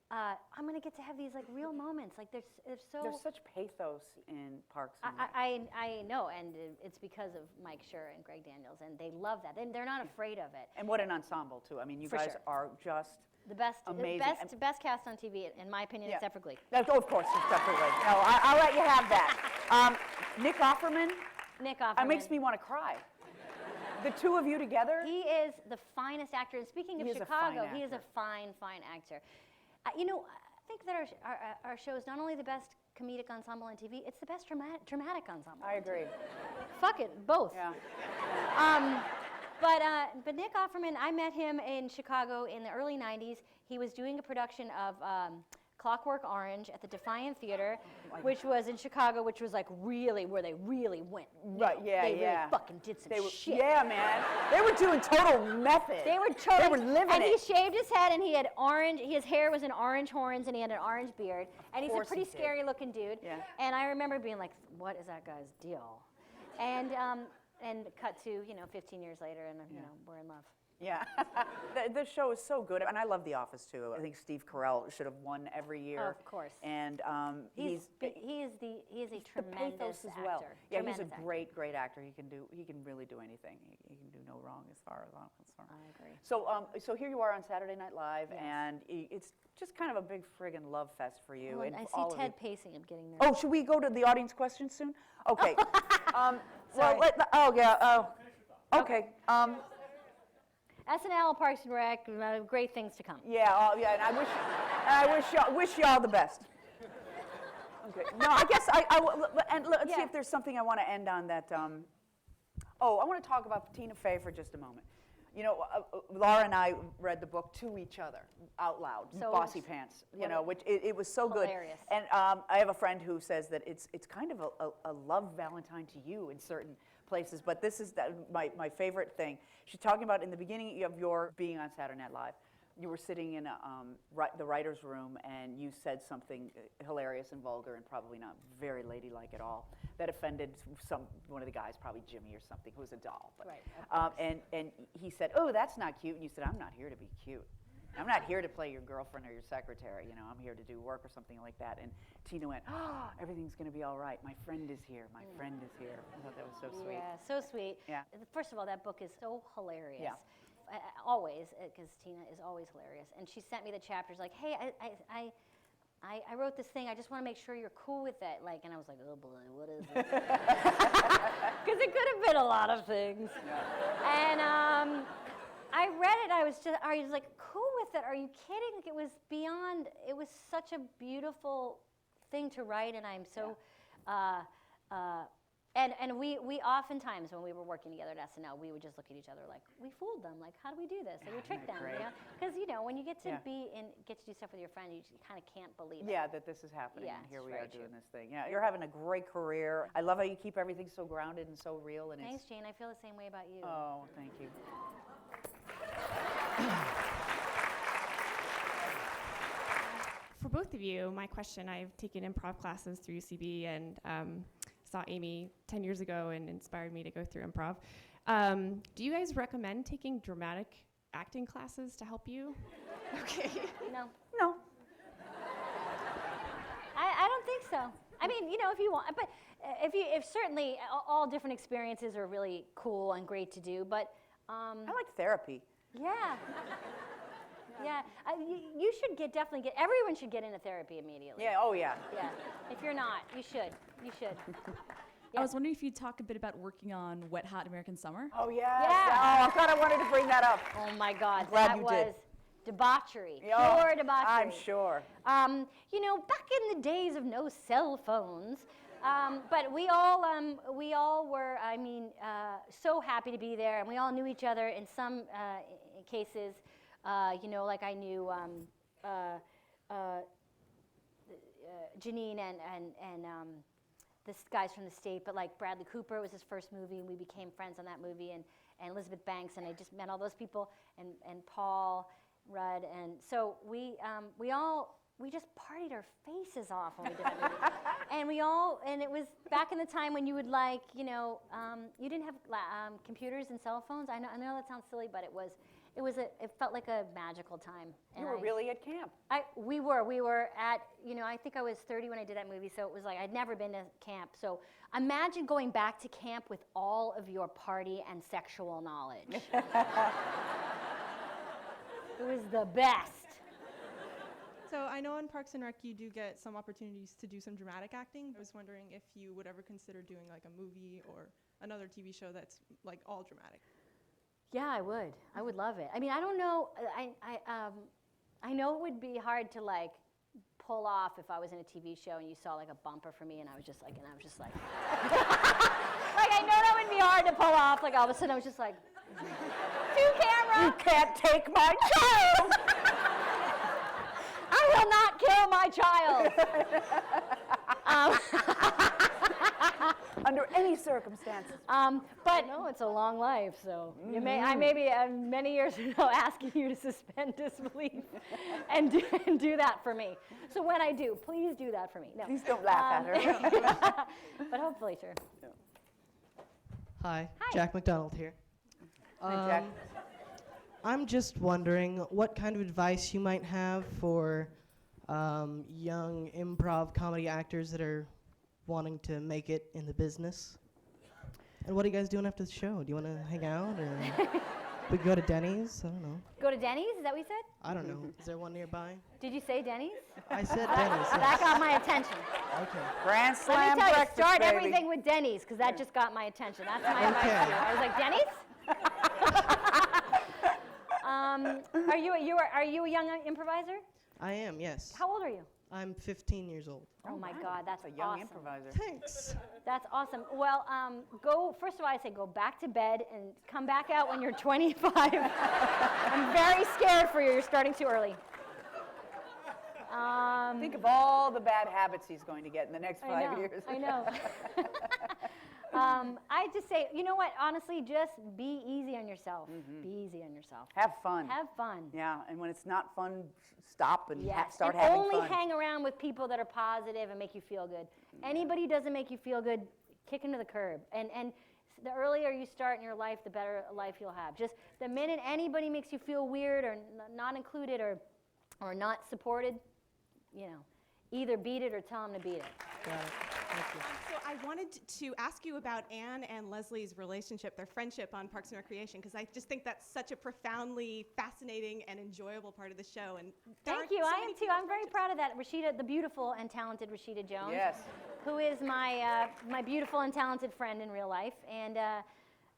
I'm going to get to have these like real moments. Like there's such pathos in Parks and Rec. I know, and it's because of Mike Schur and Greg Daniels, and they love that. They're not afraid of it. And what an ensemble too. I mean, you guys are just the best, amazing. The best cast on TV, in my opinion, except for Glee. Oh, of course, except for Glee. No, I'll let you have that. Nick Offerman. It makes me want to cry. The two of you together. He is the finest actor. And speaking of Chicago, he is a fine actor. I think that our show is not only the best comedic ensemble on TV, it's the best dramatic ensemble. I agree. Fuck it, both. Yeah. But Nick Offerman, I met him in Chicago in the early 90s. He was doing a production of Clockwork Orange at the Defiant Theater, which was in Chicago, which was like really where they really went. Right, they really fucking did some shit. Yeah, man. They were doing total method. They were living it. And he shaved his head, and he had his hair was in orange horns, and he had an orange beard. And he's a pretty scary looking dude. Yeah. And I remember being like, what is that guy's deal? And cut to 15 years later, and we're in love. Yeah, the show is so good, and I love The Office too. I think Steve Carell should have won every year. Of course. And he is a tremendous as well. actor. Yeah, tremendous he's a great actor. He can really do anything. He can do no wrong as far as I'm concerned. I agree. So here you are on Saturday Night Live, Yes. and it's just kind of a big friggin' love fest for you. Oh, and I all see of Ted you. pacing. I'm getting there. Oh, should we go to the audience questions soon? Okay. Sorry. Okay. SNL, Parks and Rec, great things to come. Yeah, and I wish y'all the best. Okay. No, I guess let's see if there's something I want to end on that. I want to talk about Tina Fey for just a moment. Laura and I read the book to each other out loud, So Bossy Pants. Which it was so hilarious. good. And I have a friend who says that it's kind of a love Valentine to you in certain places. But this is my favorite thing. She's talking about in the beginning of your being on Saturday Night Live. You were sitting in the writer's room, and you said something hilarious and vulgar and probably not very ladylike at all that offended one of the guys, probably Jimmy or something, who was a doll. But, right. And he said, "Oh, that's not cute." And you said, "I'm not here to be cute. I'm not here to play your girlfriend or your secretary. I'm here to do work," or something like that. And Tina went, "Oh, everything's going to be all right. My friend is here. My friend is here." I thought that was so sweet. Yeah, so sweet. Yeah. First of all, that book is so hilarious. Yeah. Always, because Tina is always hilarious. And she sent me the chapters like, "Hey, I wrote this thing. I just want to make sure you're cool with it." And I was like, "Oh boy, what is it?" Because it could have been a lot of things. Yeah. And I read it. I was like, cool with it? Are you kidding? It was beyond. It was such a beautiful thing to write, and I'm so. Yeah. And we oftentimes, when we were working together at SNL, we would just look at each other like, we fooled them. Like, how do we do this? Like, we tricked them, Because, when you get to get to do stuff with your friend, you kind of can't believe it. Yeah, that this is happening, Yeah, and here it's we very are doing true. this thing. Yeah, you're having a great career. I love how you keep everything so grounded and so real. And Thanks, Jane. I feel the same way about you. Oh, thank you. For both of you, my question, I've taken improv classes through UCB and saw Amy 10 years ago and inspired me to go through improv. Do you guys recommend taking dramatic acting classes to help you? Okay. No. I don't think so. I mean, if you want, but if certainly all different experiences are really cool and great to do, but I like therapy. Yeah. Yeah, you should definitely get. Everyone should get into therapy immediately. Yeah. Oh, yeah. Yeah. If you're not, you should. You should. I was wondering if you'd talk a bit about working on Wet Hot American Summer. Oh, yeah. Yeah. Oh, I thought I wanted to bring that up. Oh my God, Glad that you was did. debauchery. Oh, Pure debauchery. I'm sure. Back in the days of no cell phones. But we all were, so happy to be there, and we all knew each other in some cases. Like I knew Janine and this guy's from the state, but like Bradley Cooper was his first movie, and we became friends on that movie, and Elizabeth Banks, and I just met all those people, and Paul Rudd, and so we just partied our faces off when we did that movie. And it was back in the time when you would you didn't have computers and cell phones. I know that sounds silly, but it felt like a magical time. You were really at camp. We were at, I think I was 30 when I did that movie, so it was like I'd never been to camp. So imagine going back to camp with all of your party and sexual knowledge. It was the best. So I know in Parks and Rec you do get some opportunities to do some dramatic acting. I was wondering if you would ever consider doing like a movie or another TV show that's like all dramatic. Yeah, I would. I would love it. I mean, I don't know. I know it would be hard to like pull off if I was in a TV show and you saw like a bumper for me, and I was just like, like I know that would be hard to pull off. Like all of a sudden, I was just like, to camera. You can't take my child. I will not kill my child. Under any circumstances. But no, it's a long life, so I may be many years from now asking you to suspend disbelief and do that for me. So when I do, please do that for me. No. Please don't laugh at her. But hopefully, sure. Hi, Hi. Jack McDonald here. Hi, Jack. I'm just wondering what kind of advice you might have for young improv comedy actors that are wanting to make it in the business. And what are you guys doing after the show? Do you want to hang out, or we go to Denny's? I don't know. Go to Denny's? Is that what you said? I don't know. Is there one nearby? Did you say Denny's? I said Denny's. That got my attention. Okay. Grand Let Slam me tell you, breakfast, start baby. everything with Denny's, because that just got my attention. That's my advice Okay. to you. I was like, Denny's? Are you a young improviser? I am, yes. How old are you? I'm 15 years old. Oh my wow. God, that's a young awesome. improviser. Thanks. That's awesome. Well, first of all, I say go back to bed and come back out when you're 25. I'm very scared for you. You're starting too early. Think of all the bad habits he's going to get in the next 5 I know, years. I know. I just say, you know what? Honestly, just be easy on yourself. Be easy on yourself. Have fun. Have fun. Yeah, and when it's not fun, stop and Yes. start and having only fun. hang around with people that are positive and make you feel good. Anybody who doesn't make you feel good, kick them to the curb. And the earlier you start in your life, the better life you'll have. Just the minute anybody makes you feel weird or not included or not supported, either beat it or tell them to beat it. Got it. Thank you. So I wanted to ask you about Anne and Leslie's relationship, their friendship on Parks and Recreation, because I just think that's such a profoundly fascinating and enjoyable part of the show. And there Thank aren't you. so I many am too. people's I'm very friendships. proud of that. Rashida, the beautiful and talented Rashida Jones. Yes. Who is my beautiful and talented friend in real life. And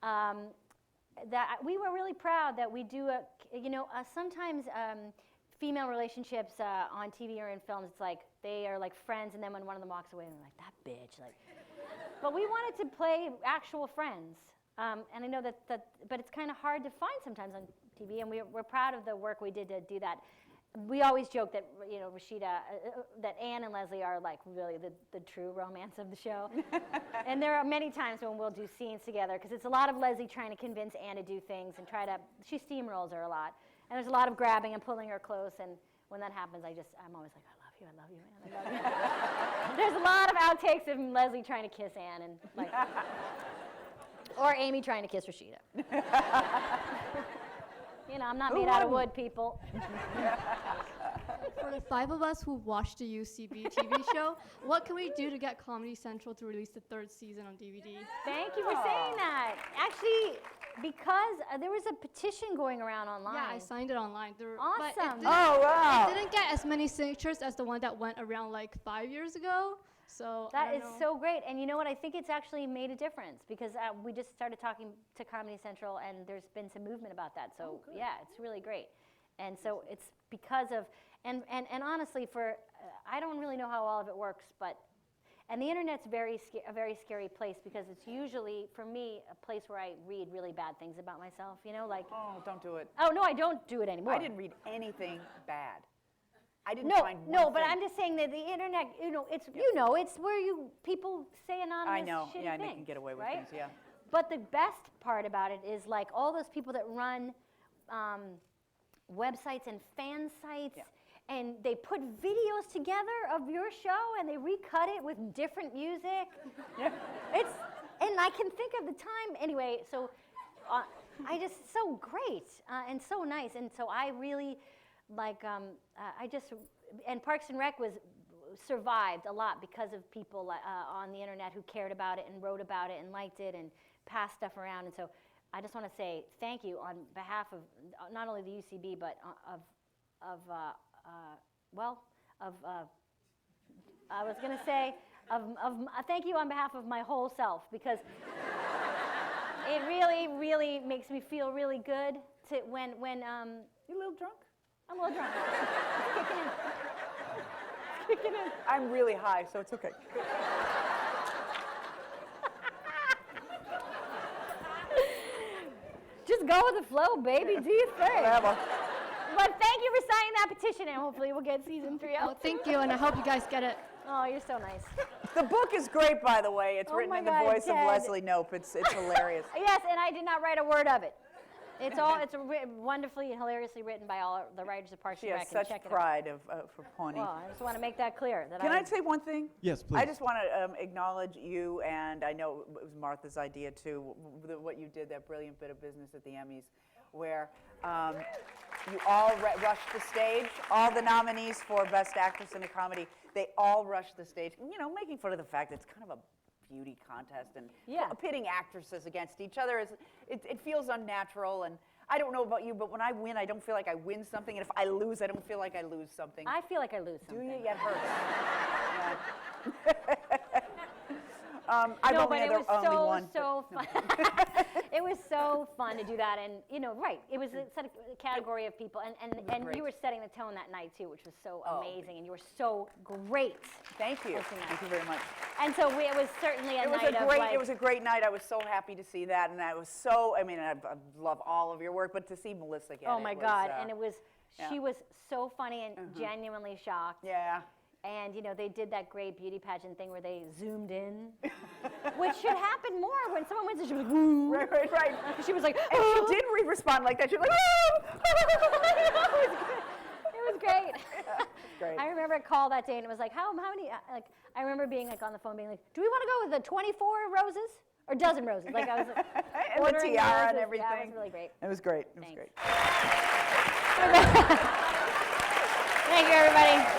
that we were really proud that we do sometimes female relationships on TV or in films, it's like they are like friends, and then when one of them walks away, they're like, that bitch. But we wanted to play actual friends. And I know that but it's kind of hard to find sometimes on TV, and we're proud of the work we did to do that. We always joke that, Rashida, that Anne and Leslie are like really the true romance of the show. And there are many times when we'll do scenes together, because it's a lot of Leslie trying to convince Anne to do things and she steamrolls her a lot. And there's a lot of grabbing and pulling her close, and when that happens, I'm always like, I love you, Anne, I love you. There's a lot of outtakes of Leslie trying to kiss Anne, and like, or Amy trying to kiss Rashida. I'm not made out of wood, people. For the 5 of us who watched the UCB TV show, what can we do to get Comedy Central to release the 3rd season on DVD? Thank you for saying that. Actually, because there was a petition going around online. Yeah, I signed it online. Awesome. Oh, wow. It didn't get as many signatures as the one that went around like 5 years ago. So That is so great. And you know what? I think it's actually made a difference, because we just started talking to Comedy Central, and there's been some movement about that. So yeah, it's really great. And so it's because of, and honestly, I don't really know how all of it works, and the internet's a very scary place, because it's usually, for me, a place where I read really bad things about myself, Oh, don't do it. Oh, no, I don't do it anymore. I didn't read anything bad. I didn't No, find one no, but thing. I'm just saying that the internet, it's it's where people say anonymous I know. shitty Yeah, and things, they can get away with right? things, yeah. But the best part about it is like all those people that run websites and fan sites, and they put videos together of your show, and they recut it with different music. Yeah. And I can think of the time anyway. So so great and so nice, and so I really and Parks and Rec survived a lot because of people on the internet who cared about it and wrote about it and liked it and passed stuff around. And so I just want to say thank you on behalf of not only the UCB, but thank you on behalf of my whole self, because it really, really makes me feel really good when You a little drunk? I'm a little drunk. It's kicking in. It's kicking in. I'm really high, so it's okay. Just go with the flow, baby. Do your thing. Whatever. But thank you for signing that petition, and hopefully we'll get season 3 Well, out. thank you, and I hope you guys get it. Oh, you're so nice. The book is great, by the way. It's Oh written my in the God, voice of Ted. Leslie Knope. It's hilarious. Yes, and I did not write a word of it. It's wonderfully and hilariously written by all the writers of Parks She and has Rec. And such check pride for Pawnee. Well, I just want to make that clear. That Can I say one thing? Yes, please. I just want to acknowledge you, and I know it was Martha's idea too, what you did, that brilliant bit of business at the Emmys, where you all rushed the stage. All the nominees for Best Actress in a Comedy, they all rushed the stage, making fun of the fact that it's kind of a beauty contest and pitting actresses against each other. It feels unnatural, and I don't know about you, but when I win, I don't feel like I win something, and if I lose, I don't feel like I lose something. I feel like I lose something. Do you? It hurts. No, but it was so fun. It was so fun to do that, and right, it was a category of people, and you were setting the tone that night too, which was so amazing, and you were so great. Thank you. Thank you very much. And so it was certainly a night of like. It was a great night. I was so happy to see that, and I was so. I love all of your work, but to see Melissa get oh my God, and it was. She was so funny and genuinely shocked. Yeah. And they did that great beauty pageant thing where they zoomed in, which should happen more when someone wins. She was like, "Woo!" Right. She was like, and she did respond like that. She was like, It was great. Great. I remember a call that day, and it was like, how many? I remember being on the phone, being like, "Do we want to go with the 24 roses or dozen roses?" I was and the tiara and everything. Yeah, it was really great. It was great. Thank you, everybody.